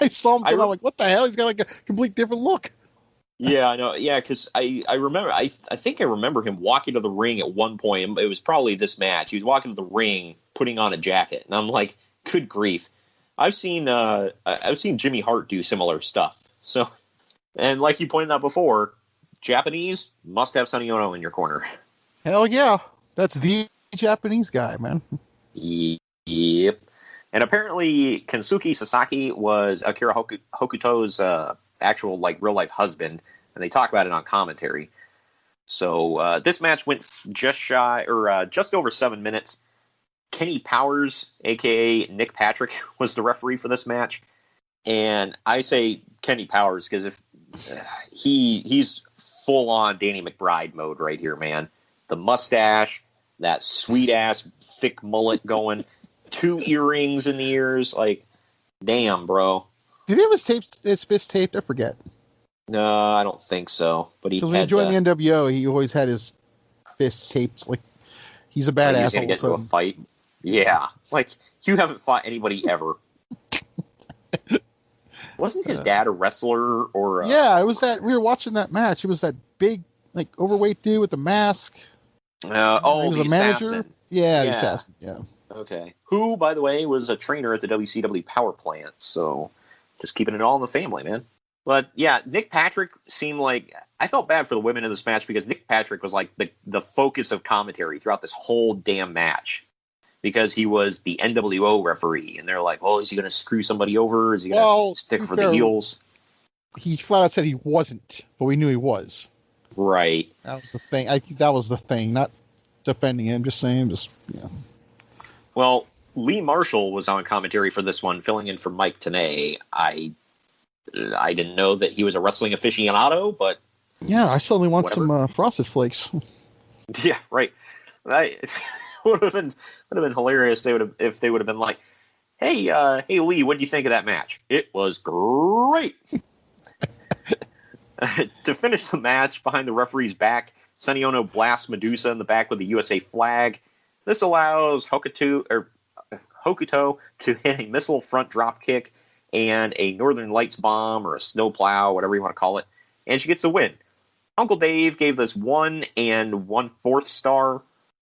saw him and I'm like, what the hell? He's got like a complete different look.
Yeah, I know. Yeah, because I remember, I think I remember him walking to the ring at one point. It was probably this match. He was walking to the ring, putting on a jacket. And I'm like, good grief. I've seen Jimmy Hart do similar stuff. So, and like you pointed out before, Japanese must have Sonny Ono in your corner.
Hell yeah. That's the Japanese guy, man.
Yep. And apparently Kensuke Sasaki was Akira Hokuto's actual like real life husband, and they talk about it on commentary. So this match went just over 7 minutes. Kenny Powers, aka Nick Patrick, was the referee for this match, and I say Kenny Powers because if he's full on Danny McBride mode right here, man. The mustache, that sweet ass thick mullet going, 2 earrings in the ears, like, damn, bro.
Did he have his fist taped? I forget.
No, I don't think so. But
because when he joined the NWO, he always had his fist taped. Like, he's a badass.
He's gonna get into a fight. Yeah. Like, you haven't fought anybody ever. Wasn't his dad a wrestler or?
Yeah, it was that we were watching that match. It was that big, like overweight dude with the mask.
He
was
the
a manager.
assassin.
Yeah, the assassin. Yeah.
Okay. Who, by the way, was a trainer at the WCW power plant. So, just keeping it all in the family, man. But yeah, Nick Patrick seemed like I felt bad for the women in this match because Nick Patrick was like the focus of commentary throughout this whole damn match. Because he was the NWO referee, and they're like, "Oh, is he going to screw somebody over? Is he going to stick for the heels?"
He flat out said he wasn't, but we knew he was.
Right.
That was the thing. I think that was the thing. Not defending him, just saying, yeah.
Well, Lee Marshall was on commentary for this one, filling in for Mike Tenay. I didn't know that he was a wrestling aficionado, but
yeah, I suddenly want some Frosted Flakes.
Yeah, right. Would have been hilarious. If they would have been like, "Hey, Lee, what do you think of that match?" It was great. To finish the match, behind the referee's back, Sonny Ono blasts Medusa in the back with the USA flag. This allows Hokuto to hit a missile front drop kick and a Northern Lights bomb or a snowplow, whatever you want to call it, and she gets the win. Uncle Dave gave this 1 1/4 star.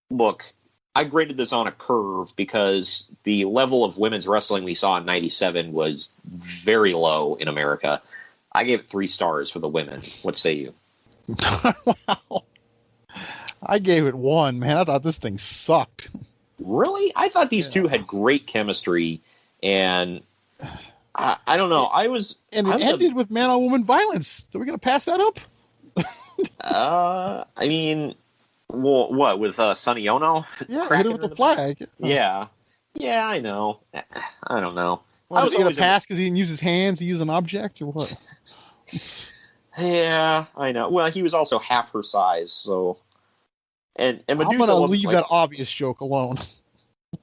Look, I graded this on a curve because the level of women's wrestling we saw in '97 was very low in America. I gave it 3 stars for the women. What say you?
Wow. I gave it 1, man. I thought this thing sucked.
Really? I thought these two had great chemistry, and I don't know.
It ended with man-on-woman violence. Are we going to pass that up?
I mean... Well, what, with Sonny Ono?
Yeah, hit it with the flag.
Yeah. Yeah, I know. I don't know.
Was he going to pass because he didn't use his hands? He used an object or what?
Yeah, I know. Well, he was also half her size, so... And Medusa
I'm going to leave that obvious joke alone.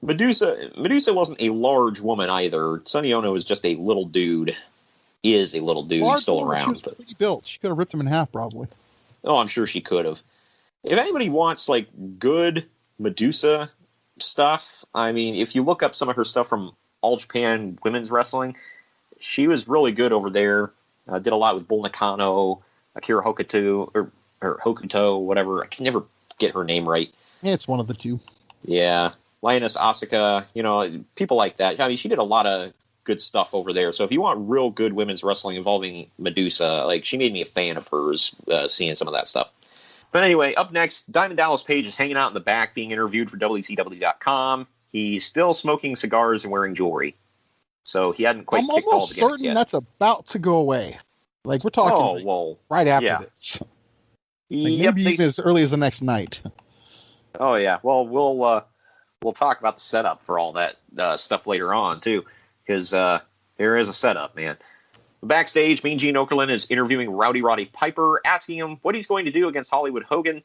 Medusa wasn't a large woman either. Sonny Ono is just a little dude. Is a little dude. He's still around.
She was pretty built. She could have ripped him in half, probably.
Oh, I'm sure she could have. If anybody wants, like, good Medusa stuff, I mean, if you look up some of her stuff from All Japan Women's Wrestling, she was really good over there. Did a lot with Bull Nakano, Akira Hokuto, or Hokuto, whatever. I can never get her name right.
Yeah, it's one of the two.
Yeah. Lioness Asuka, people like that. I mean, she did a lot of good stuff over there. So if you want real good women's wrestling involving Medusa, like, she made me a fan of hers, seeing some of that stuff. But anyway, up next, Diamond Dallas Page is hanging out in the back being interviewed for WCW.com. He's still smoking cigars and wearing jewelry. So he hadn't quite kicked all the gimmicks yet. I'm almost certain
that's about to go away. Like, we're talking right after this. Like, maybe even as early as the next night.
Oh, yeah. Well, we'll talk about the setup for all that stuff later on, too. Because there is a setup, man. Backstage, Mean Gene Okerlund is interviewing Rowdy Roddy Piper, asking him what he's going to do against Hollywood Hogan.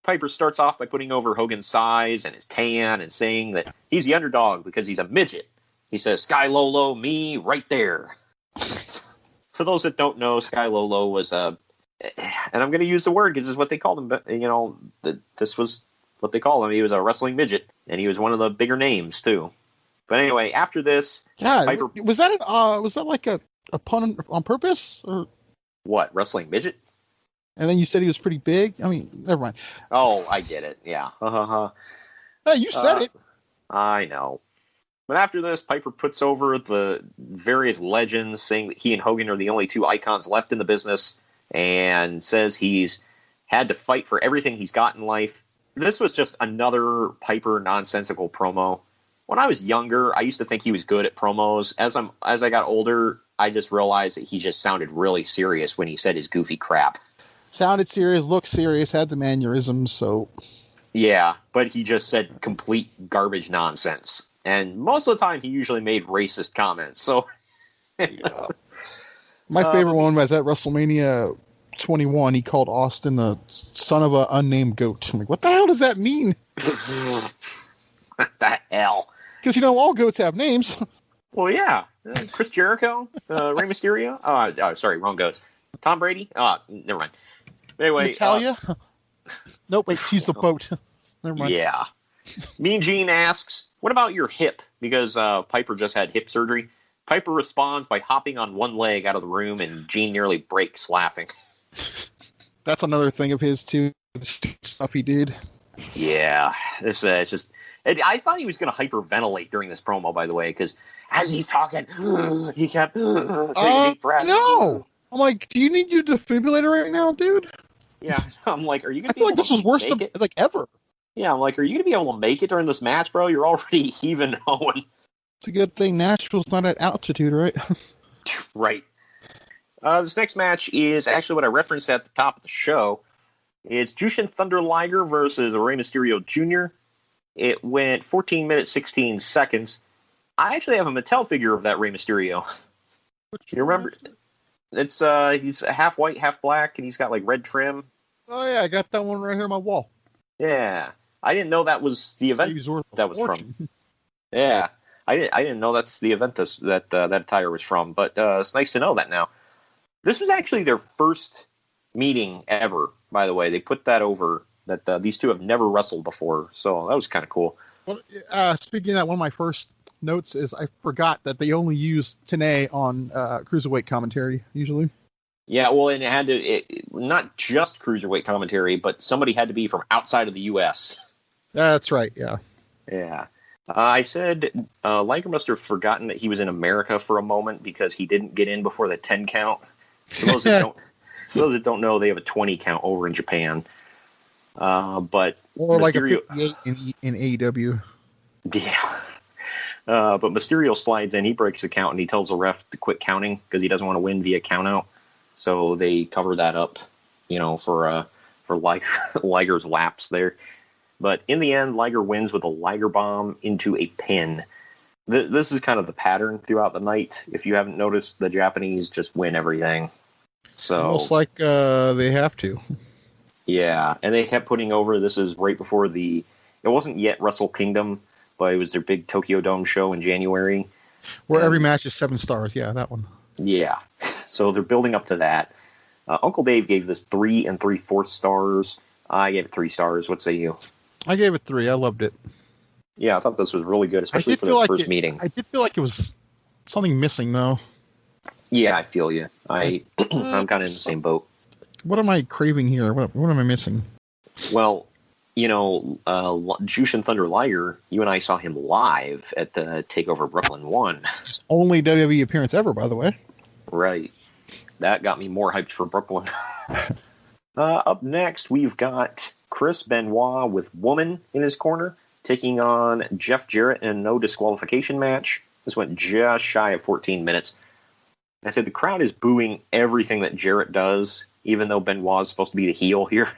Piper starts off by putting over Hogan's size and his tan and saying that he's the underdog because he's a midget. He says, "Sky Lolo, me right there." For those that don't know, Sky Lolo was and I'm going to use the word because this is what they called him, but this was what they called him. He was a wrestling midget, and he was one of the bigger names too. But anyway, after this, Piper,
was that like a pun on purpose, or
what? Wrestling midget?
And then you said he was pretty big. I mean, never mind.
Oh, I get it. Yeah.
Hey, you said it.
I know. But after this, Piper puts over the various legends, saying that he and Hogan are the only two icons left in the business, and says he's had to fight for everything he's got in life. This was just another Piper nonsensical promo. When I was younger, I used to think he was good at promos. As I got older, I just realized that he just sounded really serious when he said his goofy crap.
Sounded serious, looked serious, had the mannerisms, so...
Yeah, but he just said complete garbage nonsense. And most of the time, he usually made racist comments, so...
Yeah. My favorite one was at WrestleMania 21. He called Austin the son of an unnamed goat. I'm like, what the hell does that mean?
What the hell?
Because, all goats have names.
Well, yeah. Chris Jericho, Rey Mysterio. Sorry, wrong goats. Tom Brady. Never mind. Anyway,
Natalia. Nope, wait, she's the boat. Never mind.
Yeah. Mean Gene asks, what about your hip? Because Piper just had hip surgery. Piper responds by hopping on one leg out of the room, and Gene nearly breaks laughing.
That's another thing of his, too. The stuff he did.
Yeah. This just... I thought he was going to hyperventilate during this promo, by the way, because as he's talking, he kept taking deep breaths.
No! I'm like, do you need your defibrillator right now, dude?
Yeah. I'm like, are you going to
I feel like this was worse than, like, ever.
Yeah, I'm like, are you going to be able to make it during this match, bro? You're already heaving Owen.
It's a good thing Nashville's not at altitude, right?
Right. This next match is actually what I referenced at the top of the show. It's Jushin Thunder Liger versus Rey Mysterio Jr. It went 14 minutes, 16 seconds. I actually have a Mattel figure of that Rey Mysterio. You remember? It's he's half white, half black, and he's got like red trim.
Oh yeah, I got that one right here on my wall.
Yeah, I didn't know that was the event that was from. Yeah, I didn't know that's the event that attire was from. But it's nice to know that now. This was actually their first meeting ever. By the way, they put that over that these two have never wrestled before, so that was kind of cool.
Well, speaking of that, one of my first notes is I forgot that they only use Tenay on cruiserweight commentary usually.
Yeah, well, and it had to not just cruiserweight commentary, but somebody had to be from outside of the U.S.
That's right. Yeah.
Yeah. I said Liger must have forgotten that he was in America for a moment because he didn't get in before the 10 count. For those that don't know, they have a 20 count over in Japan. But
or like
Mysterio,
a 58 in AEW.
Yeah. But Mysterio slides in, he breaks the count, and he tells the ref to quit counting because he doesn't want to win via countout. So they cover that up, for Liger's lapse there. But in the end, Liger wins with a Liger bomb into a pin. This is kind of the pattern throughout the night. If you haven't noticed, the Japanese just win everything. So
almost like they have to.
Yeah, and they kept putting over, this is right before it wasn't yet Wrestle Kingdom, but it was their big Tokyo Dome show in January.
Where every match is 7 stars. Yeah, that one.
Yeah. So they're building up to that. Uncle Dave gave this 3 3/4 stars. I gave it 3 stars. What say you?
I gave it 3. I loved it.
Yeah, I thought this was really good, especially for the first meeting.
I did feel like it was something missing, though.
Yeah, I feel you. I'm kind of in the same boat.
What am I craving here? What am I missing?
Well, Jushin Thunder Liger, you and I saw him live at the TakeOver Brooklyn 1.
His only WWE appearance ever, by the way.
Right. That got me more hyped for Brooklyn. Up next, we've got Chris Benoit with Woman in his corner, taking on Jeff Jarrett in a no disqualification match. This went just shy of 14 minutes. I said the crowd is booing everything that Jarrett does, even though Benoit is supposed to be the heel here.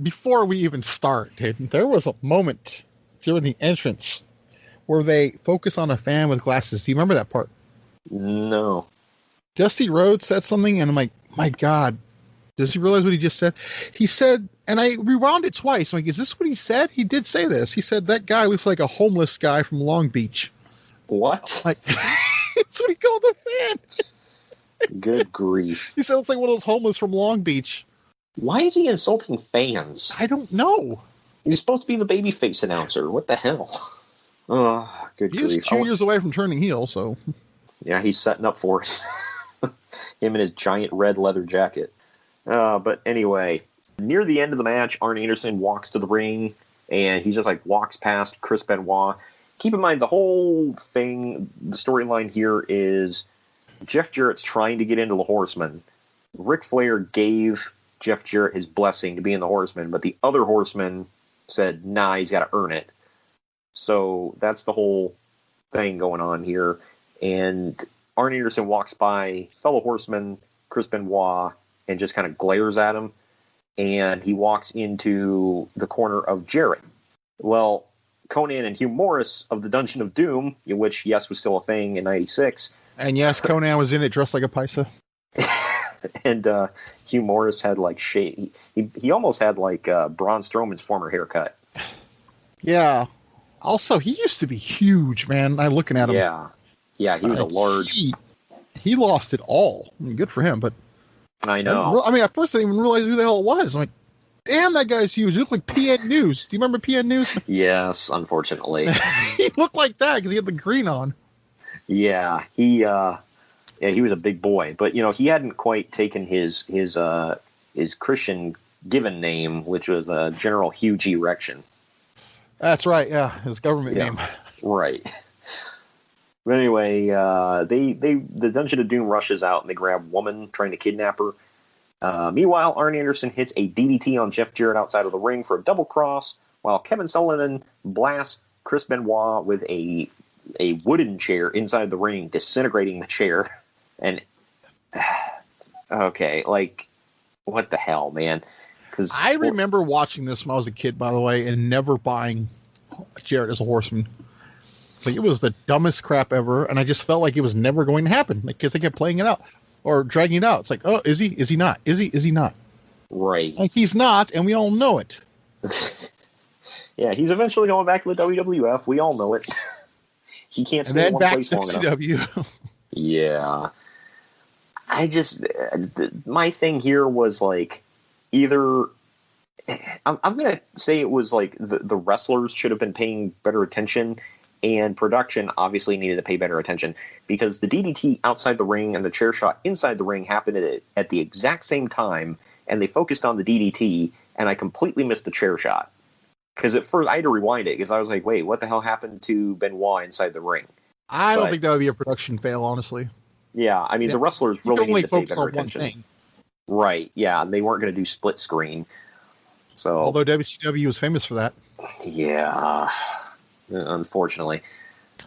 Before we even start, there was a moment during the entrance where they focus on a fan with glasses. Do you remember that part?
No.
Dusty Rhodes said something, and I'm like, my God, does he realize what he just said? He said, and I rewound it twice. I'm like, is this what he said? He did say this. He said, that guy looks like a homeless guy from Long Beach.
What?
Like, that's what he called the fan.
Good grief.
He said it's like one of those homeless from Long Beach.
Why is he insulting fans?
I don't know.
He's supposed to be the babyface announcer. What the hell? Oh, good grief.
He's 2 years away from turning heel, so.
Yeah, he's setting up for it. Him in his giant red leather jacket. But anyway, near the end of the match, Arn Anderson walks to the ring, and he just walks past Chris Benoit. Keep in mind, the whole thing, the storyline here is Jeff Jarrett's trying to get into the Horsemen. Ric Flair gave Jeff Jarrett his blessing to be in the Horsemen, but the other Horseman said, nah, he's got to earn it. So that's the whole thing going on here. And Arn Anderson walks by fellow Horseman, Chris Benoit, and just kind of glares at him. And he walks into the corner of Jarrett. Well, Conan and Hugh Morris of the Dungeon of Doom, which, yes, was still a thing in 96.
And yes, Conan was in it dressed like a paisa.
And Hugh Morris had shade. He almost had Braun Strowman's former haircut.
Yeah. Also, he used to be huge, man. I'm looking at him.
Yeah, he was a large.
He lost it all. I mean, good for him, but
I know.
at first I didn't even realize who the hell it was. I'm like, Damn, that guy's huge. He looked like PN News. Do you remember PN News?
Yes, unfortunately.
He looked like that because he had the green on.
Yeah, he was a big boy, but he hadn't quite taken his Christian given name, which was General Huge Erection.
That's right. Yeah, his government name.
Right. But anyway, the Dungeon of Doom rushes out and they grab Woman trying to kidnap her. Meanwhile, Arn Anderson hits a DDT on Jeff Jarrett outside of the ring for a double cross, while Kevin Sullivan blasts Chris Benoit with a wooden chair inside the ring, disintegrating the chair. And okay, like, what the hell, man? Because
I remember watching this when I was a kid, by the way, and never buying Jarrett as a horseman. It's like, it was the dumbest crap ever, and I just felt like it was never going to happen because they kept playing it out or dragging it out. It's like, oh, is he? Is he not? Is he not?
Right.
Like, he's not, and we all know it.
Yeah, he's eventually going back to the WWF. We all know it. He can't stay in one place long enough. Yeah. My thing here was like, either I'm going to say it was like the wrestlers should have been paying better attention, and production obviously needed to pay better attention, because the DDT outside the ring and the chair shot inside the ring happened at the exact same time, and they focused on the DDT, and I completely missed the chair shot. Because at first I had to rewind it because I was like, wait, what the hell happened to Benoit inside the ring?
I don't think that would be a production fail, honestly.
Yeah, I mean, the wrestlers really need to pay better attention.
Thing.
Right, yeah, and they weren't going to do split screen. So,
although WCW was famous for that.
Yeah, unfortunately.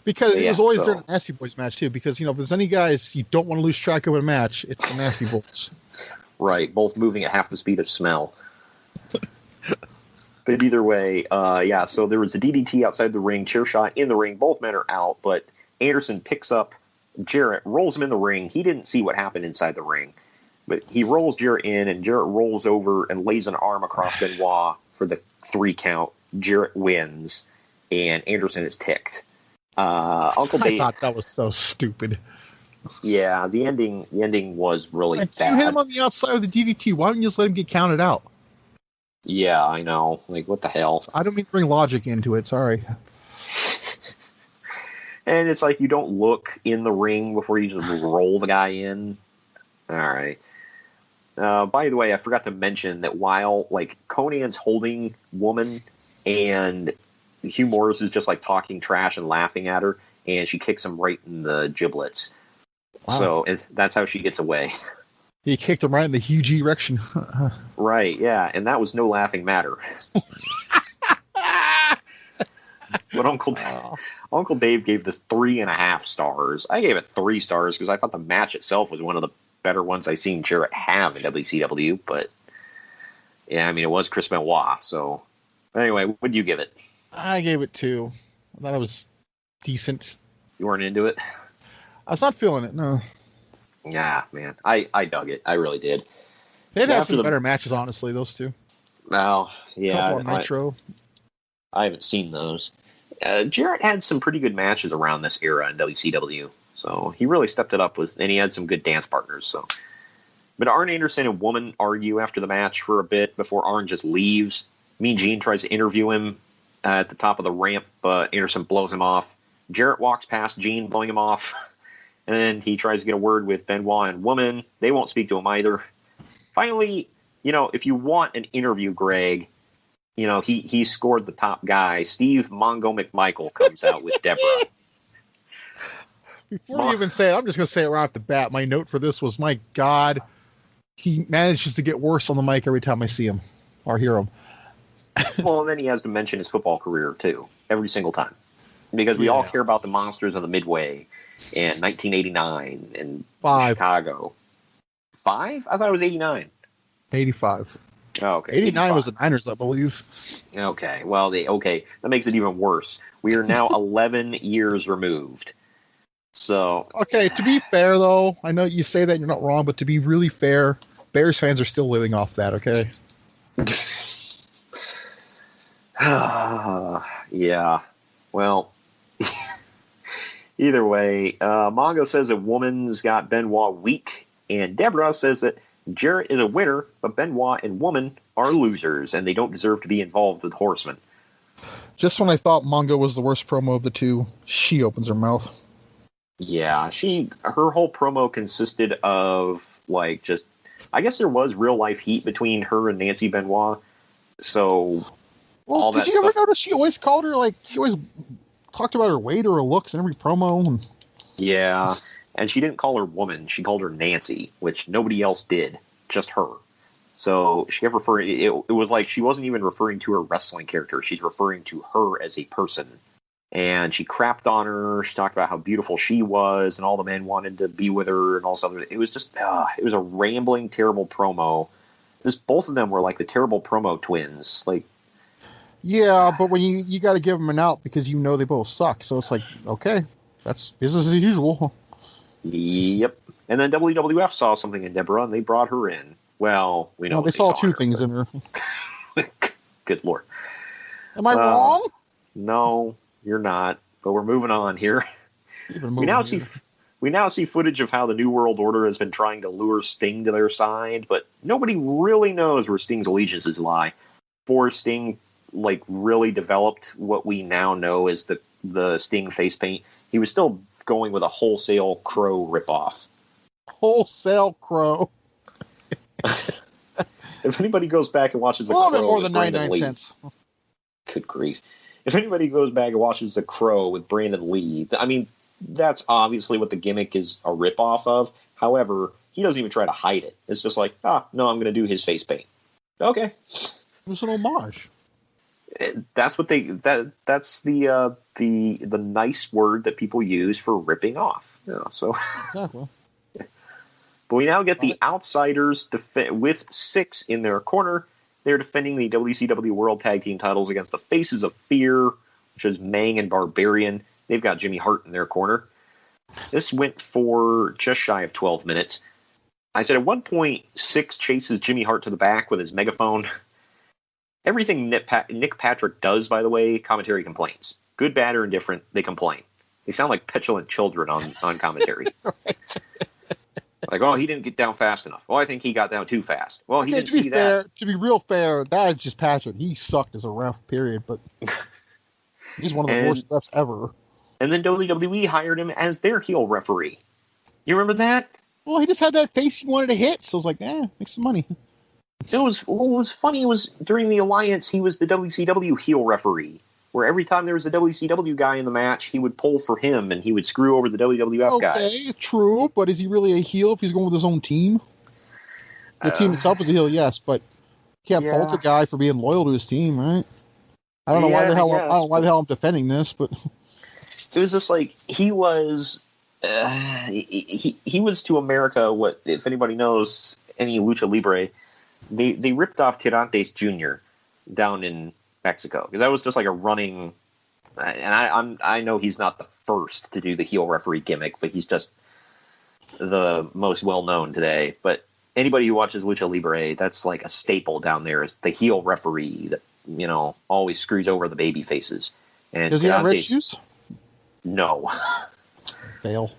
Because it was always during the Nasty Boys match, too. Because, if there's any guys you don't want to lose track of in a match, it's the Nasty Boys.
Right, both moving at half the speed of smell. But either way, so there was a DDT outside the ring, chair shot in the ring. Both men are out, but Anderson picks up Jarrett, rolls him in the ring. He didn't see what happened inside the ring, but he rolls Jarrett in, and Jarrett rolls over and lays an arm across Benoit for the 3 count. Jarrett wins, and Anderson is ticked. Uncle Dave,
I thought that was so stupid.
Yeah, the ending was really bad.
You hit him on the outside with the DDT. Why didn't you just let him get counted out?
Yeah, I know. Like, what the hell?
I don't mean to bring logic into it. Sorry.
And it's like, you don't look in the ring before you just roll the guy in. All right. By the way, I forgot to mention that while, like, Conan's holding Woman and Hugh Morris is just, like, talking trash and laughing at her, and she kicks him right in the giblets. Wow. So that's how she gets away.
He kicked him right in the huge erection.
Right, yeah, and that was no laughing matter. But Uncle Dave gave this 3.5 stars. I gave it 3 stars because I thought the match itself was one of the better ones I've seen Jarrett have in WCW. But yeah, I mean, it was Chris Benoit. So anyway, what did you give it?
I gave it 2. I thought it was decent.
You weren't into it?
I was not feeling it. No.
Nah, man, I dug it. I really did.
They'd have some better matches, honestly. Those two.
Well, yeah,
on Nitro.
I haven't seen those. Jarrett had some pretty good matches around this era in WCW, so he really stepped it up and he had some good dance partners. So, but Arn Anderson and Woman argue after the match for a bit before Arn just leaves. Mean Gene tries to interview him at the top of the ramp, but Anderson blows him off. Jarrett walks past Gene, blowing him off. And then he tries to get a word with Benoit and Woman. They won't speak to him either. Finally, if you want an interview, Greg, he scored the top guy. Steve Mongo McMichael comes out with Deborah.
Before you even say it, I'm just going to say it right off the bat. My note for this was, my God, he manages to get worse on the mic every time I see him or hear him.
Well, and then he has to mention his football career, too, every single time. Because we all care about the monsters of the Midway. And 1989 and
5.
Chicago. 5? I thought it was 89.
85.
Oh, okay.
89
85.
was the Niners, I believe.
Okay. Well, that makes it even worse. We are now 11 years removed. So.
Okay, to be fair, though, I know you say that you're not wrong, but to be really fair, Bears fans are still living off that, okay?
Yeah. Well. Either way, Mongo says that Woman's got Benoit weak, and Deborah says that Jarrett is a winner, but Benoit and Woman are losers, and they don't deserve to be involved with Horsemen.
Just when I thought Mongo was the worst promo of the two, she opens her mouth.
Yeah, her whole promo consisted of, like, just... I guess there was real-life heat between her and Nancy Benoit, so...
Well, did you ever notice she always called her, like, she always talked about her weight or her looks in every promo?
Yeah, and she didn't call her woman, she called her Nancy, which nobody else did, just her. So she kept referring... It was like she wasn't even referring to her wrestling character, she's referring to her as a person. And she crapped on her. She talked about how beautiful she was, and all the men wanted to be with her, and all this other. It was just, it was a rambling, terrible promo. Just both of them were like the terrible promo twins. Like,
yeah, but when you got to give them an out because you know they both suck. So it's like, okay, that's business as usual.
Yep. And then WWF saw something in Deborah, and they brought her in. Well, we know
they saw two things in her.
Good Lord.
Am I wrong?
No. You're not, but we're moving on here. We now see footage of how the New World Order has been trying to lure Sting to their side, but nobody really knows where Sting's allegiances lie. Before Sting, like, really developed what we now know as the Sting face paint, he was still going with a wholesale Crow ripoff.
Wholesale Crow.
If anybody goes back and watches the
Crow, a
little
bit more than 99 cents.
Good grief. If anybody goes back and watches The Crow with Brandon Lee, I mean, that's obviously what the gimmick is a ripoff of. However, he doesn't even try to hide it. It's just like, no, I'm going to do his face paint. Okay.
It was an homage.
That's what that's the nice word that people use for ripping off. Yeah, so.
Exactly.
But we now get the Outsiders with 6 in their corner. They're defending the WCW World Tag Team titles against the Faces of Fear, which is Mang and Barbarian. They've got Jimmy Hart in their corner. This went for just shy of 12 minutes. I said at one point, Six chases Jimmy Hart to the back with his megaphone. Everything Nick Patrick does, by the way, commentary complains. Good, bad, or indifferent, they complain. They sound like petulant children on commentary. Right. Like, oh, he didn't get down fast enough. Well, I think he got down too fast. Well, he didn't see that.
To be real fair, that is just Patrick. He sucked as a ref, period. But he's one of the worst refs ever.
And then WWE hired him as their heel referee. You remember that?
Well, he just had that face he wanted to hit, so I was like, make some money.
What was funny was during the Alliance, he was the WCW heel referee, where every time there was a WCW guy in the match, he would pull for him and he would screw over the WWF guy.
Okay, true, but is he really a heel if he's going with his own team? The team itself is a heel, yes, but you can't fault a guy for being loyal to his team, right? I don't know why the hell I'm defending this, but
it was just like he was to America what, if anybody knows any Lucha Libre, they ripped off Tirantes Jr. down in Mexico, because that was just like a running, and I know he's not the first to do the heel referee gimmick, but he's just the most well known today. But anybody who watches Lucha Libre, that's like a staple down there, is the heel referee that always screws over the baby faces. And
does he have red shoes?
No.
Fail.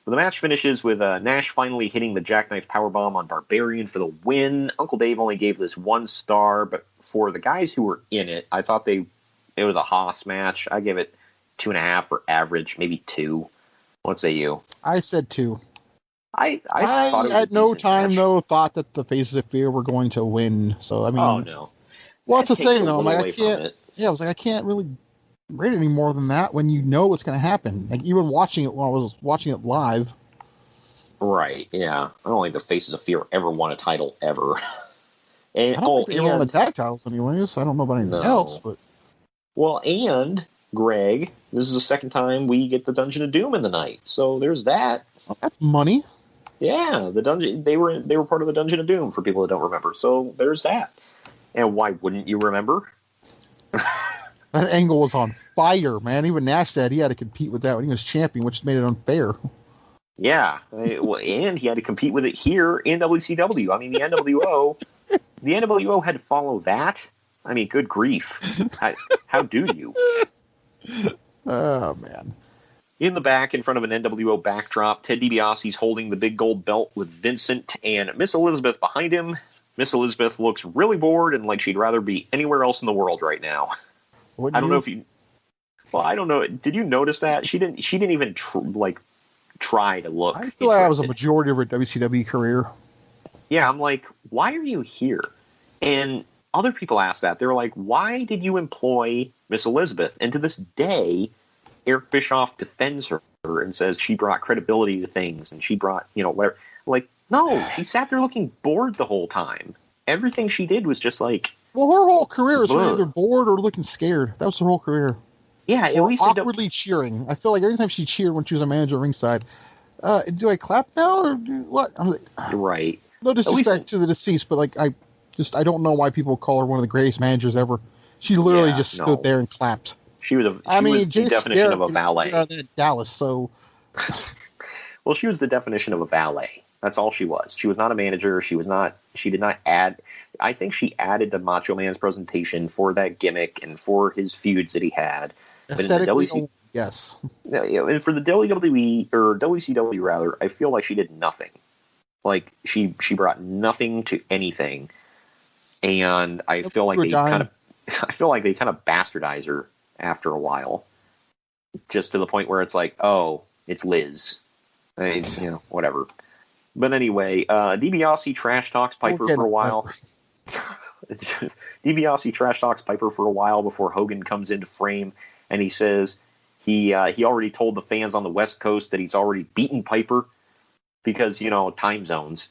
The match finishes with Nash finally hitting the jackknife powerbomb on Barbarian for the win. Uncle Dave only gave this 1 star, but for the guys who were in it, I thought it was a Haas match. I gave it 2.5 for average, maybe 2. What say you?
I said 2.
I thought it was
at no time
match.
Though thought that the Faces of Fear were going to win. So I mean,
oh no.
Well, that's the thing though.
I'm like, I can't.
Yeah, I was like, I can't really rate it any more than that when you know what's going to happen. Like even watching it when I was watching it live.
Right. Yeah. I don't think the Faces of Fear ever won a title ever.
And, I don't think they ever won the tag titles anyways. I don't know about anything else, but
and Greg, this is the second time we get the Dungeon of Doom in the night. So there's that.
Well, that's money.
Yeah, the dungeon. They were part of the Dungeon of Doom for people that don't remember. So there's that. And why wouldn't you remember?
That angle was on fire, man. Even Nash said he had to compete with that when he was champion, which made it unfair.
Yeah, and he had to compete with it here in WCW. I mean, the NWO had to follow that. I mean, good grief. How do you?
Oh, man.
In the back, in front of an NWO backdrop, Ted DiBiase's holding the big gold belt with Vincent and Miss Elizabeth behind him. Miss Elizabeth looks really bored and like she'd rather be anywhere else in the world right now. I don't know if you. Well, I don't know. Did you notice that she didn't even try to look?
I feel like that was a majority of her WCW career.
Yeah, I'm like, why are you here? And other people ask that. They're like, why did you employ Miss Elizabeth? And to this day, Eric Bischoff defends her and says she brought credibility to things and she brought, whatever. Like, no, she sat there looking bored the whole time. Everything she did was just like...
Well, her whole career was either bored or looking scared. That was her whole career.
Yeah, at least
awkwardly cheering. I feel like every time she cheered when she was a manager ringside, do I clap now or do what? I'm like,
right.
No disrespect to the deceased, but like I don't know why people call her one of the greatest managers ever. She literally just stood there and clapped.
She was the definition of a valet.
Dallas, so.
Well, she was the definition of a valet. That's all she was. She was not a manager. She did not add. I think she added to Macho Man's presentation for that gimmick and for his feuds that he had.
Aesthetically, yes.
And for the WWE or WCW rather, I feel like she did nothing. Like she brought nothing to anything, and I feel like they kind of bastardize her after a while, just to the point where it's like, oh, it's Liz, whatever. But anyway, DiBiase trash talks Piper for a while. DiBiase trash talks Piper for a while before Hogan comes into frame, and he says he already told the fans on the West Coast that he's already beaten Piper because time zones.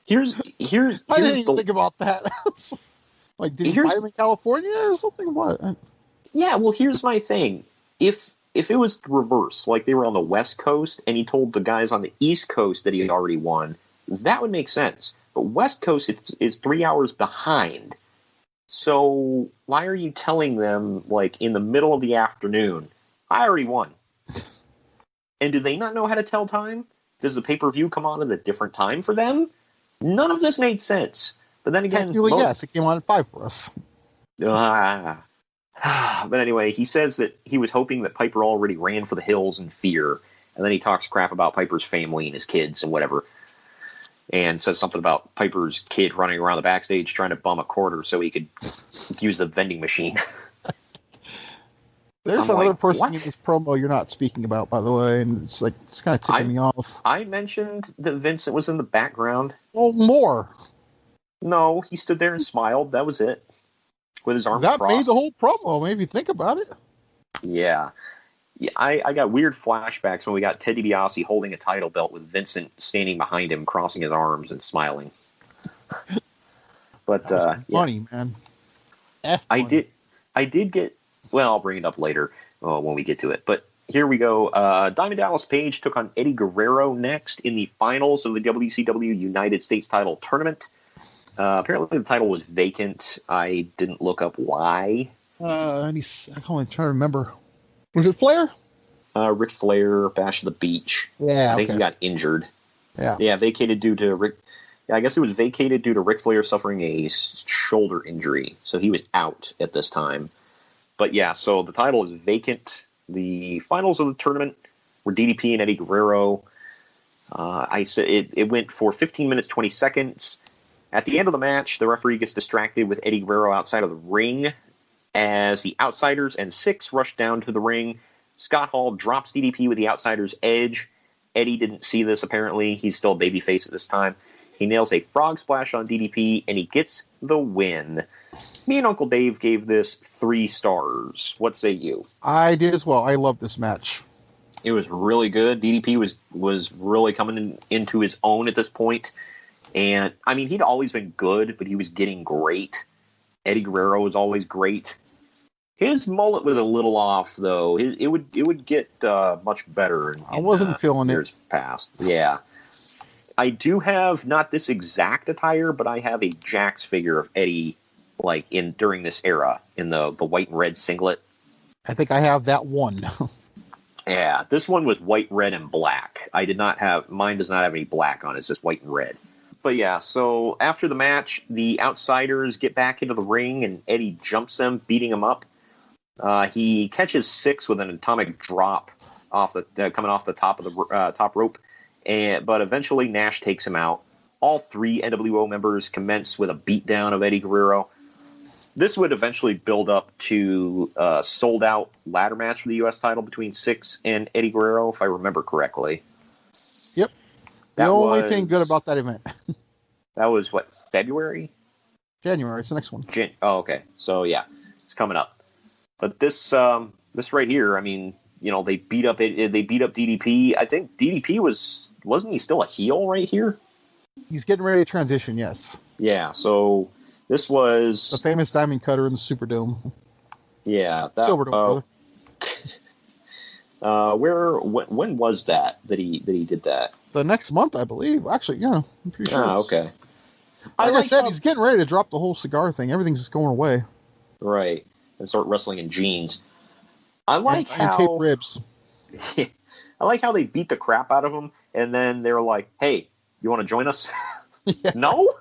Here's
I didn't even think about that. Like, did he fight him in California or something? What?
Yeah, well, here's my thing. If it was the reverse, like they were on the West Coast and he told the guys on the East Coast that he had already won, that would make sense. But West Coast is 3 hours behind. So why are you telling them, like, in the middle of the afternoon, I already won? And do they not know how to tell time? Does the pay-per-view come on at a different time for them? None of this made sense. But then again...
yes, it came on at 5 for us.
But anyway, he says that he was hoping that Piper already ran for the hills in fear. And then he talks crap about Piper's family and his kids and whatever. And says something about Piper's kid running around the backstage trying to bum a quarter so he could use the vending machine.
There's another person in this promo you're not speaking about, by the way, and it's kind of tipping me off.
I mentioned that Vincent was in the background.
Well, more.
No, he stood there and smiled. That was it. With his arms crossed.
That made the whole promo. Maybe think about it.
Yeah. I got weird flashbacks when we got Ted DiBiase holding a title belt with Vincent standing behind him, crossing his arms and smiling. But
funny, man.
I did get. Well, I'll bring it up later when we get to it. But here we go. Diamond Dallas Page took on Eddie Guerrero next in the finals of the WCW United States title tournament. Apparently the title was vacant. I didn't look up why.
I'm only trying to remember. Was it Flair?
Ric Flair, Bash of the Beach.
Yeah,
I think he got injured.
Yeah,
vacated due to Ric. Yeah, I guess it was vacated due to Ric Flair suffering a shoulder injury, so he was out at this time. But yeah, so the title is vacant. The finals of the tournament were DDP and Eddie Guerrero. I said it went for 15 minutes 20 seconds. At the end of the match, the referee gets distracted with Eddie Guerrero outside of the ring as the Outsiders and Six rush down to the ring. Scott Hall drops DDP with the Outsiders edge. Eddie didn't see this, apparently. He's still a babyface at this time. He nails a frog splash on DDP, and he gets the win. Me and Uncle Dave gave this 3 stars. What say you?
I did as well. I love this match.
It was really good. DDP was really coming into his own at this point. And, I mean, he'd always been good, but he was getting great. Eddie Guerrero was always great. His mullet was a little off, though. It would get much better.
I wasn't feeling
years past. Yeah. I do have not this exact attire, but I have a Jax figure of Eddie, like during this era in the white and red singlet.
I think I have that one.
Yeah, this one was white, red, and black. Mine does not have any black on it. It's just white and red. But yeah, so after the match, the Outsiders get back into the ring, and Eddie jumps them, beating him up. He catches Six with an atomic drop coming off the top of the top rope, but eventually Nash takes him out. all 3 NWO members commence with a beatdown of Eddie Guerrero. This would eventually build up to a sold-out ladder match for the U.S. title between Syxx and Eddie Guerrero, if I remember correctly.
Yep. The only thing good about that event.
That was, what, February?
January. It's the next one.
Oh, okay. So, yeah, it's coming up. But this right here, I mean, you know, they beat up DDP. I think DDP wasn't he still a heel right here?
He's getting ready to transition, yes.
Yeah, so this was
the famous diamond cutter in the Superdome.
Yeah,
Silverdome,
brother. When was that he did that?
The next month, I believe. Actually, yeah, I'm pretty sure.
Oh, okay.
Like I said, he's getting ready to drop the whole cigar thing. Everything's just going away.
Right, and start wrestling in jeans. I like
and tape ribs.
I like how they beat the crap out of him, and then they were like, "Hey, you want to join us?" Yeah. No.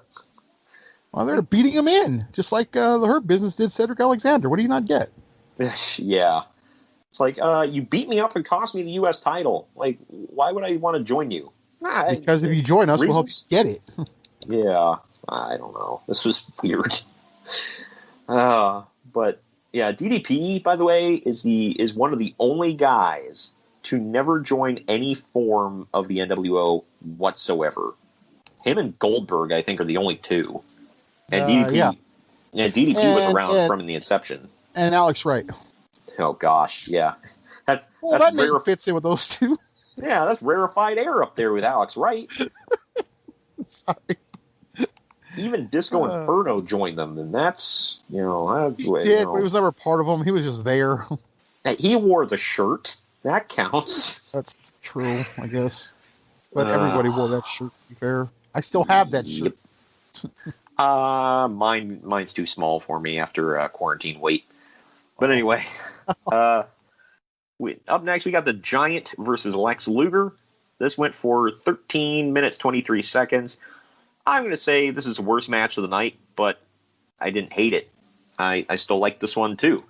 Well, they're beating him in, just like the Hurt Business did Cedric Alexander. What do you not get?
Yeah. It's like, you beat me up and cost me the U.S. title. Like, why would I want to join you?
Because if you join us, we'll help you get it.
Yeah. I don't know. This was weird. But, yeah, DDP, by the way, is one of the only guys to never join any form of the NWO whatsoever. Him and Goldberg, I think, are the only two. And DDP, DDP was around from the inception.
And Alex Wright.
Oh gosh, yeah.
That name fits in with those two.
Yeah, that's rarefied air up there with Alex Wright.
Sorry.
Even Disco Inferno joined them, and that's
he did, but he was never part of them. He was just there.
He wore the shirt. That counts.
That's true, I guess. But everybody wore that shirt. To be fair, I still have that shirt.
Mine's too small for me after quarantine weight. But anyway, up next we got the Giant versus Lex Luger. This went for 13 minutes 23 seconds. I'm going to say this is the worst match of the night, but I didn't hate it. I still like this one too.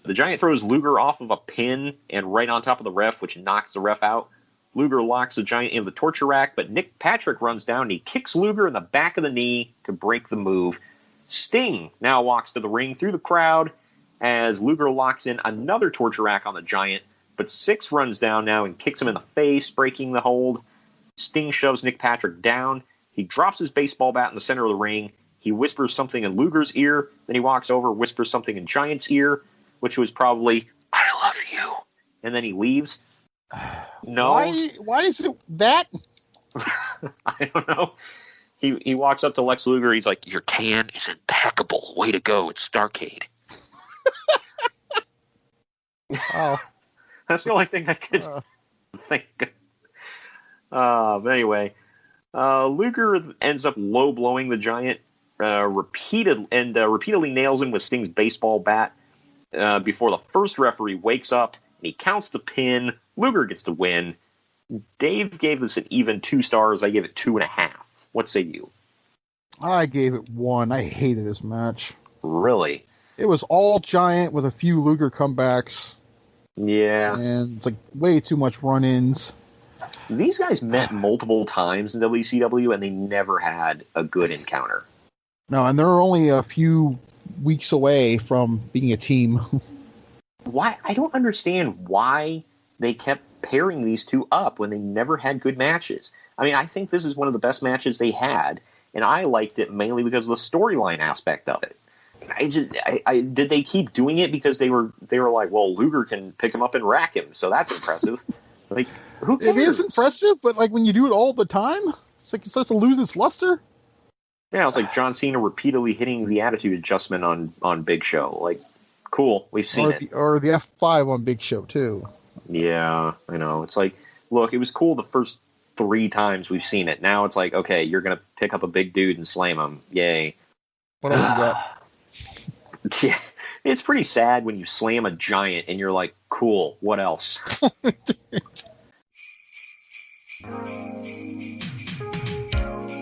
The Giant throws Luger off of a pin and right on top of the ref, which knocks the ref out. Luger locks the Giant into the torture rack, but Nick Patrick runs down and he kicks Luger in the back of the knee to break the move. Sting now walks to the ring through the crowd as Luger locks in another torture rack on the Giant, but Syxx runs down now and kicks him in the face, breaking the hold. Sting shoves Nick Patrick down. He drops his baseball bat in the center of the ring. He whispers something in Luger's ear. Then he walks over, whispers something in Giant's ear, which was probably, "I love you." And then he leaves. No.
Why is it that?
I don't know. He walks up to Lex Luger. He's like, "Your tan is impeccable. Way to go. It's Starrcade."
Oh.
That's the only thing I could think. But anyway, Luger ends up low blowing the Giant repeatedly nails him with Sting's baseball bat before the first referee wakes up and he counts the pin. Luger gets the win. Dave gave this an even 2 stars. I gave it 2.5. What say you?
I gave it 1. I hated this match.
Really?
It was all Giant with a few Luger comebacks.
Yeah.
And it's like way too much run-ins.
These guys met multiple times in WCW and they never had a good encounter.
No, and they're only a few weeks away from being a team.
Why? I don't understand why they kept pairing these two up when they never had good matches. I mean, I think this is one of the best matches they had, and I liked it mainly because of the storyline aspect of it. Did they keep doing it because they were like, well, Luger can pick him up and rack him, so that's impressive. Like, who cares?
It is impressive, but like when you do it all the time, it's like it starts to lose its luster.
Yeah, it's like John Cena repeatedly hitting the attitude adjustment on Big Show. Like, cool, we've seen it.
Or the F5 on Big Show too.
Yeah, I know. It's like, look, it was cool the first 3 times we've seen it. Now it's like, okay, you're gonna pick up a big dude and slam him. Yay.
What else you got?
Yeah, it's pretty sad when you slam a Giant and you're like, cool, what else?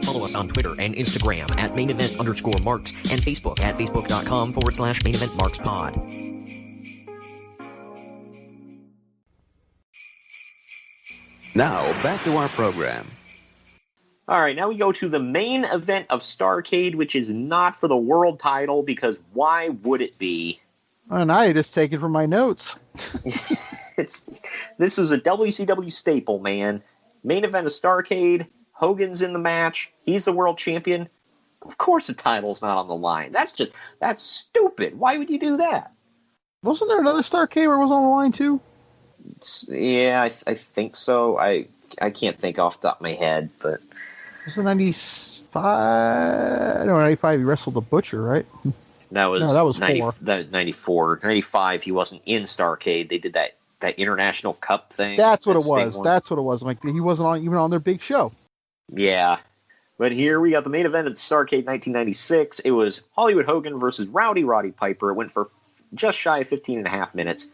Follow us on Twitter and Instagram at @main_event_marks and Facebook at facebook.com/main event marks pod.
Now, back to our program.
All right, now we go to the main event of Starrcade, which is not for the world title, because why would it be?
And I just take it from my notes.
This was a WCW staple, man. Main event of Starrcade. Hogan's in the match. He's the world champion. Of course the title's not on the line. That's stupid. Why would you do that?
Wasn't there another Starrcade where it was on the line too?
Yeah, I think so. I can't think off the top of my head, but...
Was it 95? No, 95 he wrestled the Butcher, right?
That was
4.
94. 95 he wasn't in Starrcade. They did that International Cup thing.
That's what it was. That's what it was. Like, he wasn't even on their big show.
Yeah. But here we got the main event at Starrcade 1996. It was Hollywood Hogan versus Rowdy Roddy Piper. It went for just shy of 15 and a half minutes.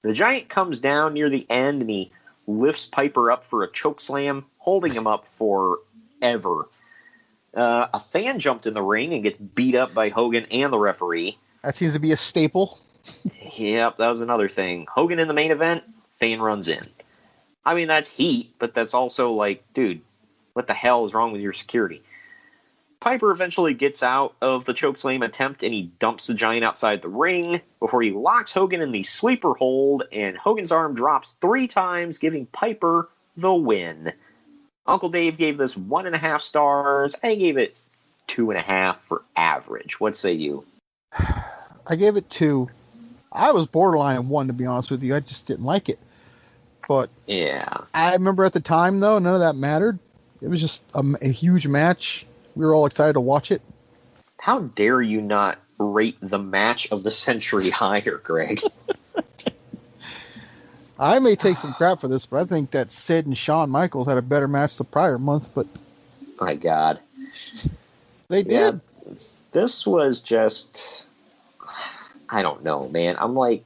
The Giant comes down near the end, and he lifts Piper up for a chokeslam, holding him up forever. A fan jumped in the ring and gets beat up by Hogan and the referee.
That seems to be a staple.
Yep, that was another thing. Hogan in the main event, fan runs in. I mean, that's heat, but that's also like, dude, what the hell is wrong with your security? Piper eventually gets out of the chokeslam attempt, and he dumps the Giant outside the ring before he locks Hogan in the sleeper hold, and Hogan's arm drops 3 times, giving Piper the win. Uncle Dave gave this 1.5 stars. I gave it 2.5 for average. What say you?
I gave it 2. I was borderline 1, to be honest with you. I just didn't like it. But
yeah,
I remember at the time, though, none of that mattered. It was just a huge match. We were all excited to watch it.
How dare you not rate the match of the century higher, Greg?
I may take some crap for this, but I think that Sid and Shawn Michaels had a better match the prior month. But
my God,
they did.
Yeah, this was just, I don't know, man. I'm like,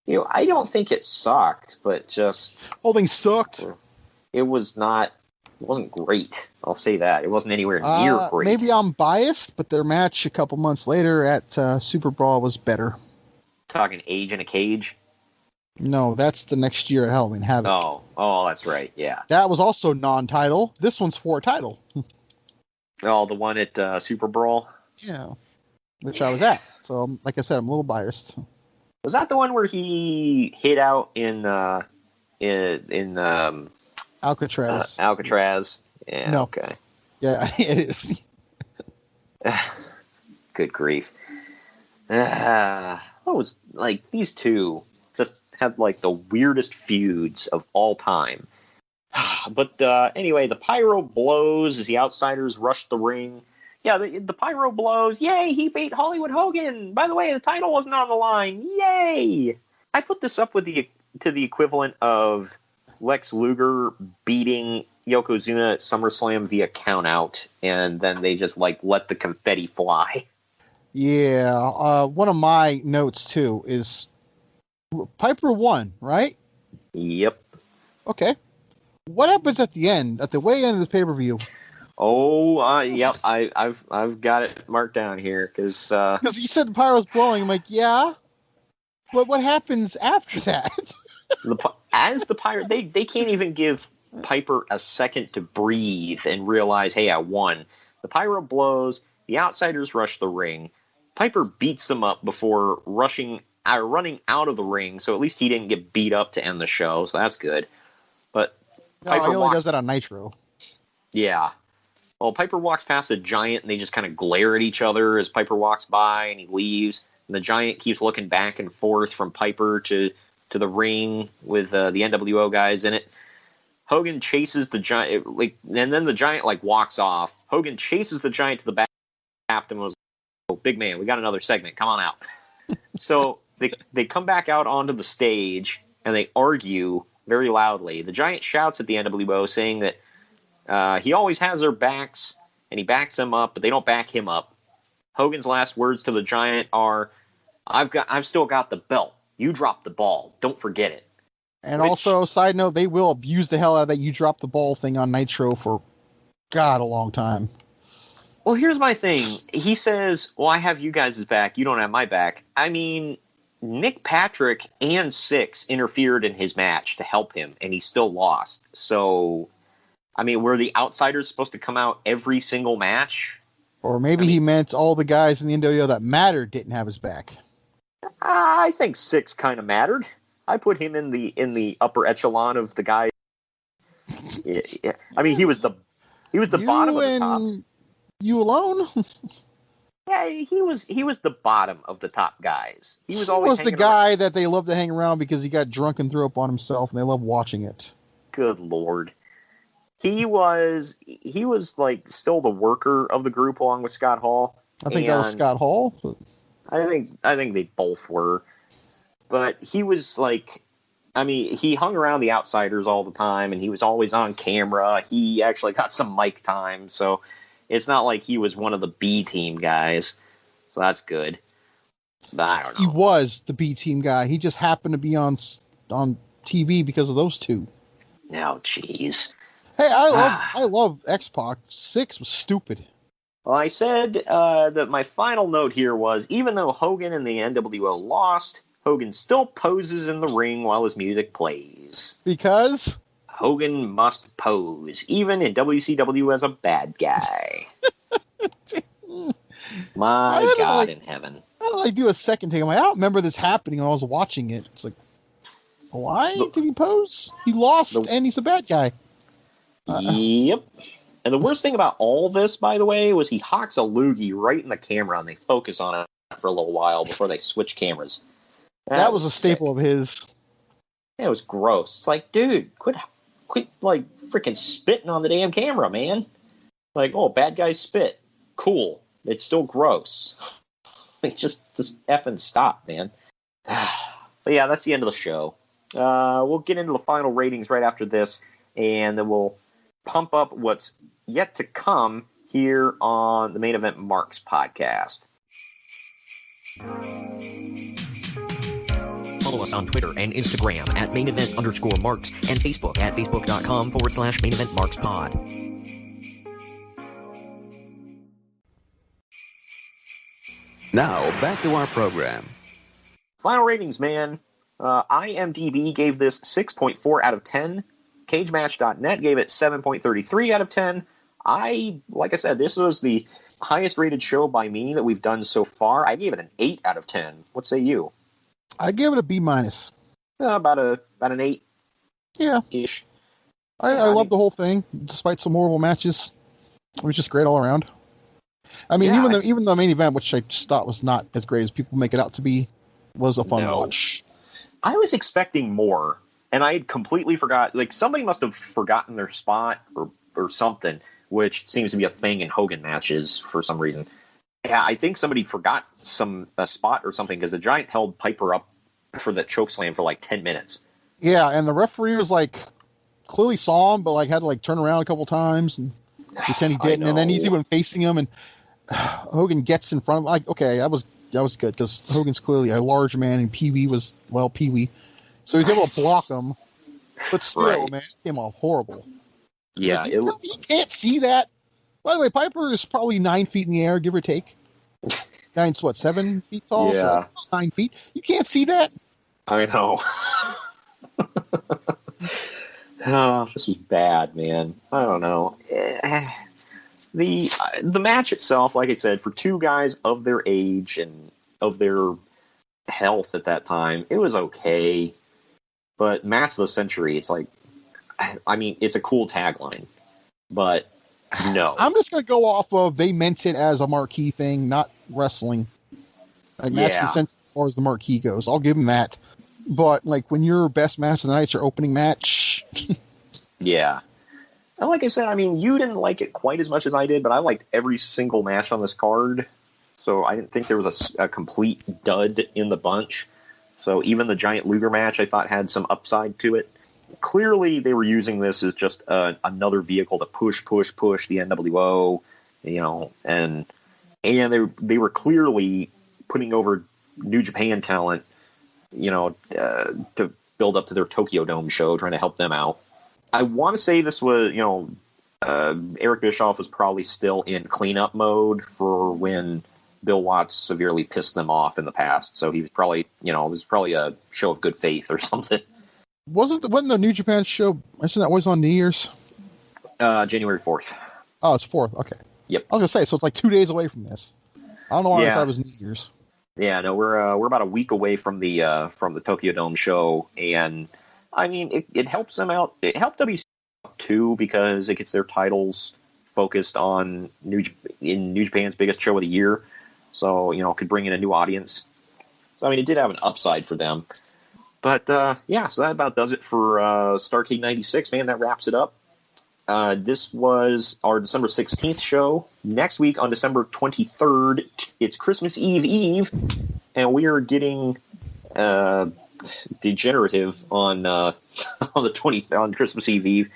I don't think it sucked, but just
whole thing sucked.
It wasn't great. I'll say that. It wasn't anywhere near great.
Maybe I'm biased, but their match a couple months later at Super Brawl was better.
Talking Age in a Cage?
No, that's the next year at Halloween Havoc.
Oh, that's right. Yeah.
That was also non-title. This one's for a title.
Oh, the one at Super Brawl?
Yeah. Which I was at. So, like I said, I'm a little biased.
Was that the one where he hid out in
Alcatraz?
Alcatraz? Yeah,
no.
Okay.
Yeah, it is.
Good grief. What was, like, these two just have, like, the weirdest feuds of all time. But anyway, the pyro blows as the outsiders rush the ring. Yeah, the pyro blows. Yay, he beat Hollywood Hogan. By the way, the title wasn't on the line. Yay! I put this up to the equivalent of Lex Luger beating Yokozuna at SummerSlam via countout, and then they just, like, let the confetti fly.
Yeah, one of my notes, too, is Piper won, right?
Yep.
Okay. What happens at the end, at the way end of this pay-per-view?
Oh, yep. I've got it marked down here because
you said the pyro's blowing. I'm like, yeah. What happens after that?
As the pyro, they can't even give Piper a second to breathe and realize, hey, I won. The pyro blows. The outsiders rush the ring. Piper beats them up before running out of the ring. So at least he didn't get beat up to end the show. So that's good. But
no, he only does that on Nitro.
Yeah. Well, Piper walks past the Giant, and they just kind of glare at each other as Piper walks by, and he leaves. And the Giant keeps looking back and forth from Piper to the ring with the NWO guys in it. Hogan chases the Giant, and then the Giant walks off. Hogan chases the Giant to the back. Captain was, "Oh, big man, we got another segment. Come on out." So they come back out onto the stage, and they argue very loudly. The Giant shouts at the NWO, saying that he always has their backs, and he backs them up, but they don't back him up. Hogan's last words to the Giant are, I've still got the belt. You dropped the ball. Don't forget it."
And also, side note, they will abuse the hell out of that "you dropped the ball" thing on Nitro for, God, a long time.
Well, here's my thing. He says, well, I have you guys' back. You don't have my back. I mean, Nick Patrick and Syxx interfered in his match to help him, and he still lost. So I mean, were the outsiders supposed to come out every single match?
Or maybe he meant all the guys in the NWO that mattered didn't have his back.
I think Six kind of mattered. I put him in the upper echelon of the guys. Yeah. I mean, he was the bottom of the top.
You alone?
Yeah, he was the bottom of the top guys. He was
the guy that they love to hang around because he got drunk and threw up on himself, and they love watching it.
Good Lord. He was like still the worker of the group along with Scott Hall.
I think that was Scott Hall.
I think they both were. But he was like, I mean, he hung around the outsiders all the time, and he was always on camera. He actually got some mic time, so it's not like he was one of the B team guys. So that's good. But I don't know.
He was the B team guy. He just happened to be on TV because of those two.
No, jeez.
Hey, I love X-Pac. Six was stupid.
Well, I said that my final note here was, even though Hogan and the NWO lost, Hogan still poses in the ring while his music plays.
Because?
Hogan must pose, even in WCW as a bad guy. My God in heaven.
How did I do a second take? I don't remember this happening when I was watching it. It's like, why did he pose? He lost, and he's a bad guy.
Yep. And the worst thing about all this, by the way, was he hawks a loogie right in the camera, and they focus on it for a little while before they switch cameras.
That was a staple of his.
Yeah, it was gross. It's like, dude, quit like freaking spitting on the damn camera, man. Like, oh, bad guy spit. Cool. It's still gross. Like, just effing stop, man. But yeah, that's the end of the show. We'll get into the final ratings right after this, and then we'll pump up what's yet to come here on the Main Event Marks podcast.
Follow us on Twitter and Instagram at Main Event_Marks and Facebook at Facebook.com/Main Event Marks Pod.
Now, back to our program.
Final ratings, man. IMDb gave this 6.4 out of 10. CageMatch.net gave it 7.33 out of 10. Like I said, this was the highest rated show by me that we've done so far. I gave it an 8 out of 10. What say you?
I gave it a B-.
About an 8.
Yeah.
Ish.
I loved the whole thing, despite some horrible matches. It was just great all around. I mean, even the main event, which I just thought was not as great as people make it out to be, was a fun watch.
I was expecting more, and I had completely forgot. Like, somebody must have forgotten their spot or something, which seems to be a thing in Hogan matches for some reason. Yeah, I think somebody forgot a spot or something, because the Giant held Piper up for the chokeslam for like 10 minutes.
Yeah, and the referee was like, clearly saw him, but like had to like turn around a couple times and pretend he didn't. And then he's even facing him, and Hogan gets in front of him. Like, okay, that was good, because Hogan's clearly a large man, and Pee-wee was, Pee-wee. So he's able to block him. But still, man, it came off horrible.
Yeah.
Like, you can't see that. By the way, Piper is probably 9 feet in the air, give or take. 7 feet tall?
Yeah.
So 9 feet. You can't see that?
I know. Oh, this was bad, man. I don't know. The match itself, like I said, for two guys of their age and of their health at that time, it was okay. But match of the century, it's like, I mean, it's a cool tagline, but no.
I'm just going to go off of they meant it as a marquee thing, not wrestling. Like, match of the century as far as the marquee goes. I'll give them that. But, like, when your best match of the night's your opening match.
Yeah. And like I said, I mean, you didn't like it quite as much as I did, but I liked every single match on this card. So I didn't think there was a complete dud in the bunch. So even the Giant Luger match, I thought, had some upside to it. Clearly, they were using this as just another vehicle to push the NWO, and they were clearly putting over New Japan talent, to build up to their Tokyo Dome show, trying to help them out. I want to say this was, Eric Bischoff was probably still in cleanup mode for when Bill Watts severely pissed them off in the past. So he was probably, it was probably a show of good faith or something.
Wasn't the New Japan show, isn't that always on New Year's?
January 4th.
Oh, it's 4th. Okay.
Yep.
I was gonna say, so it's like 2 days away from this. I don't know why I
Yeah.
thought it was New Year's.
Yeah, no, we're about a week away from the Tokyo Dome show, and I mean it helps them out. It helped WC too because it gets their titles focused on New Japan's biggest show of the year, so could bring in a new audience. So I mean, it did have an upside for them. But yeah, so that about does it for Starrcade '96. Man, that wraps it up. This was our December 16th show. Next week on December 23rd, it's Christmas Eve, and we are getting degenerative on on Christmas Eve.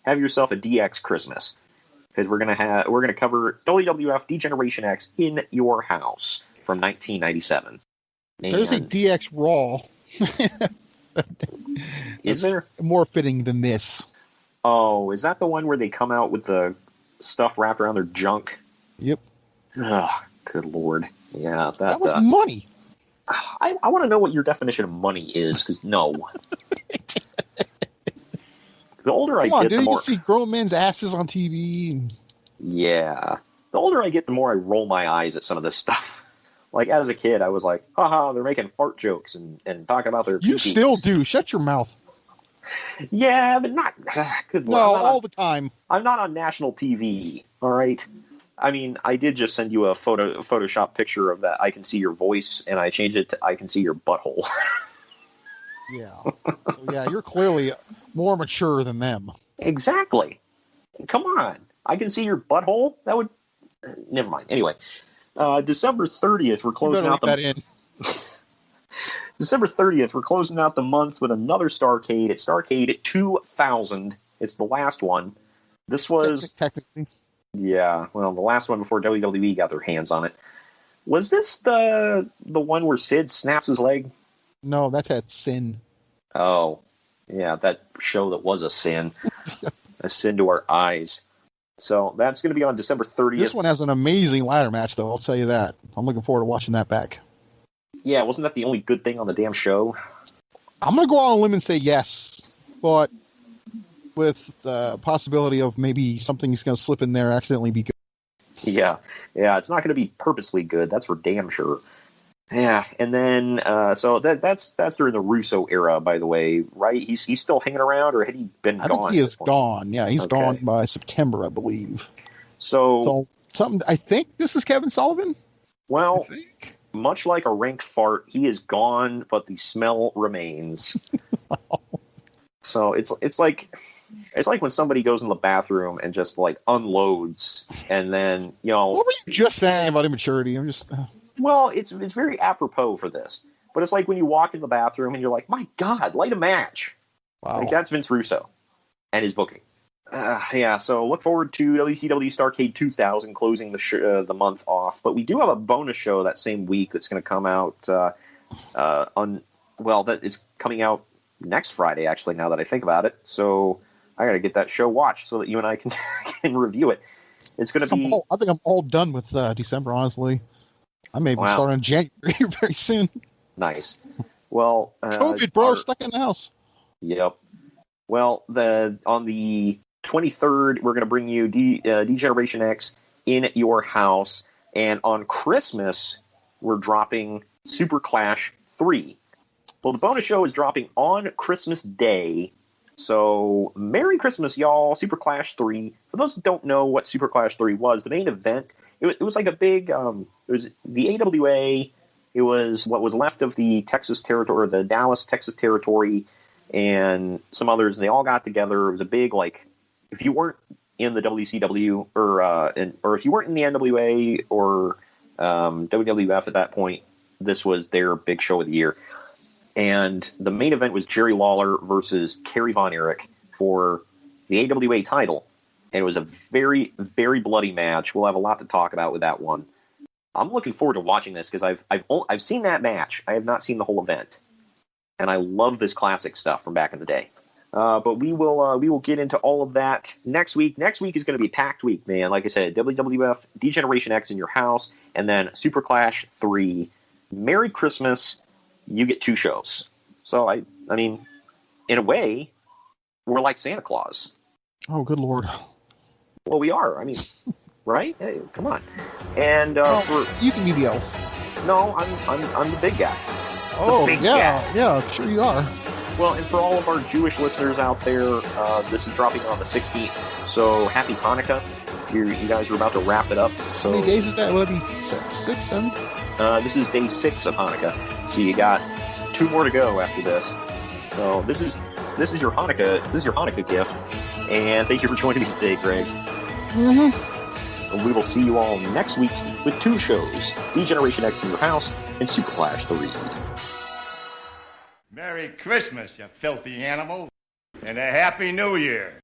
Have yourself a DX Christmas, because we're gonna cover WWF D-Generation X in your house from 1997.
There's a DX Raw.
Is there?
More fitting than this.
Oh, is that the one where they come out with the stuff wrapped around their junk?
Yep.
Ugh, good lord. Yeah,
that was money.
I want to know what your definition of money is, because no. The older I get, the more...
you see grown men's asses on TV.
Yeah. The older I get, the more I roll my eyes at some of this stuff. Like, as a kid, I was like, haha, they're making fart jokes and talking about their...
You
pee-pees.
still do. Shut your mouth.
Yeah, but not... Good lord.
No, all the time.
I'm not on national TV, all right? I mean, I did just send you a Photoshop picture of that I can see your voice, and I changed it to I can see your butthole.
Yeah. So, yeah, you're clearly more mature than them.
Exactly. Come on. I can see your butthole? That would... Never mind. Anyway, December 30th, we're closing out the... December 30th, we're closing out the month with another Starrcade. It's Starrcade 2000. It's the last one. This was...
Technically.
Yeah, well, the last one before WWE got their hands on it. Was this the one where Sid snaps his leg?
No, that's at Sin.
Oh, yeah, that show that was a sin. A sin to our eyes. So that's going to be on December 30th.
This one has an amazing ladder match, though, I'll tell you that. I'm looking forward to watching that back.
Yeah, wasn't that the only good thing on the damn show?
I'm going to go on a limb and say yes, but with the possibility of maybe something's going to slip in there, accidentally be good.
Yeah, it's not going to be purposely good, that's for damn sure. Yeah, and then, so that's during the Russo era, by the way, right? He's still hanging around, or had he been gone?
I think he is gone. Yeah, he's gone by September, I believe.
So
something. I think this is Kevin Sullivan.
Well, much like a rank fart, he is gone, but the smell remains. So it's like when somebody goes in the bathroom and just like unloads, and then
What were you just saying about immaturity? I'm just.
Well, it's very apropos for this, but it's like when you walk in the bathroom and you're like, "My God, light a match!"
Wow,
like that's Vince Russo and his booking. Yeah, so look forward to WCW Starrcade 2000 closing the month off. But we do have a bonus show that same week that's going to come out that is coming out next Friday, actually, now that I think about it. So I got to get that show watched so that you and I can review it. It's going to be...
I think I'm all done with December, honestly. I may be starting in January very soon.
Nice. Well...
COVID, bro, stuck in the house.
Yep. Well, on the 23rd, we're going to bring you D-Generation X in your house. And on Christmas, we're dropping Super Clash 3. Well, the bonus show is dropping on Christmas Day. So, Merry Christmas, y'all. Super Clash 3. For those that don't know what Super Clash 3 was, the main event, it was like a big... it was the AWA. It was what was left of the Texas territory, or the Dallas, Texas territory, and some others. And they all got together. It was a big, like... If you weren't in the WCW, or if you weren't in the NWA or WWF at that point, this was their big show of the year. And the main event was Jerry Lawler versus Kerry Von Erich for the AWA title. And it was a very, very bloody match. We'll have a lot to talk about with that one. I'm looking forward to watching this because I've seen that match. I have not seen the whole event. And I love this classic stuff from back in the day. But we will get into all of that next week. Next week is going to be a packed week, man. Like I said, WWF D-Generation X in your house, and then Super Clash 3. Merry Christmas. You get 2 shows. So, I mean, in a way, we're like Santa Claus.
Oh, good Lord.
Well, we are. I mean, right? Hey, come on. And
you can be the elf.
No, I'm the big guy.
Oh,
big
yeah,
guy.
yeah, sure you are.
Well, and for all of our Jewish listeners out there, this is dropping on the 16th. So happy Hanukkah. You guys are about to wrap it up. So
how many days is that? Will it be 6, 7?
This is day 6 of Hanukkah. So you got 2 more to go after this. So this is your Hanukkah. This is your Hanukkah gift. And thank you for joining me today, Greg.
Mm-hmm.
We will see you all next week with 2 shows: D-Generation X in your house and Super Clash 3.
Merry Christmas, you filthy animal, and a Happy New Year.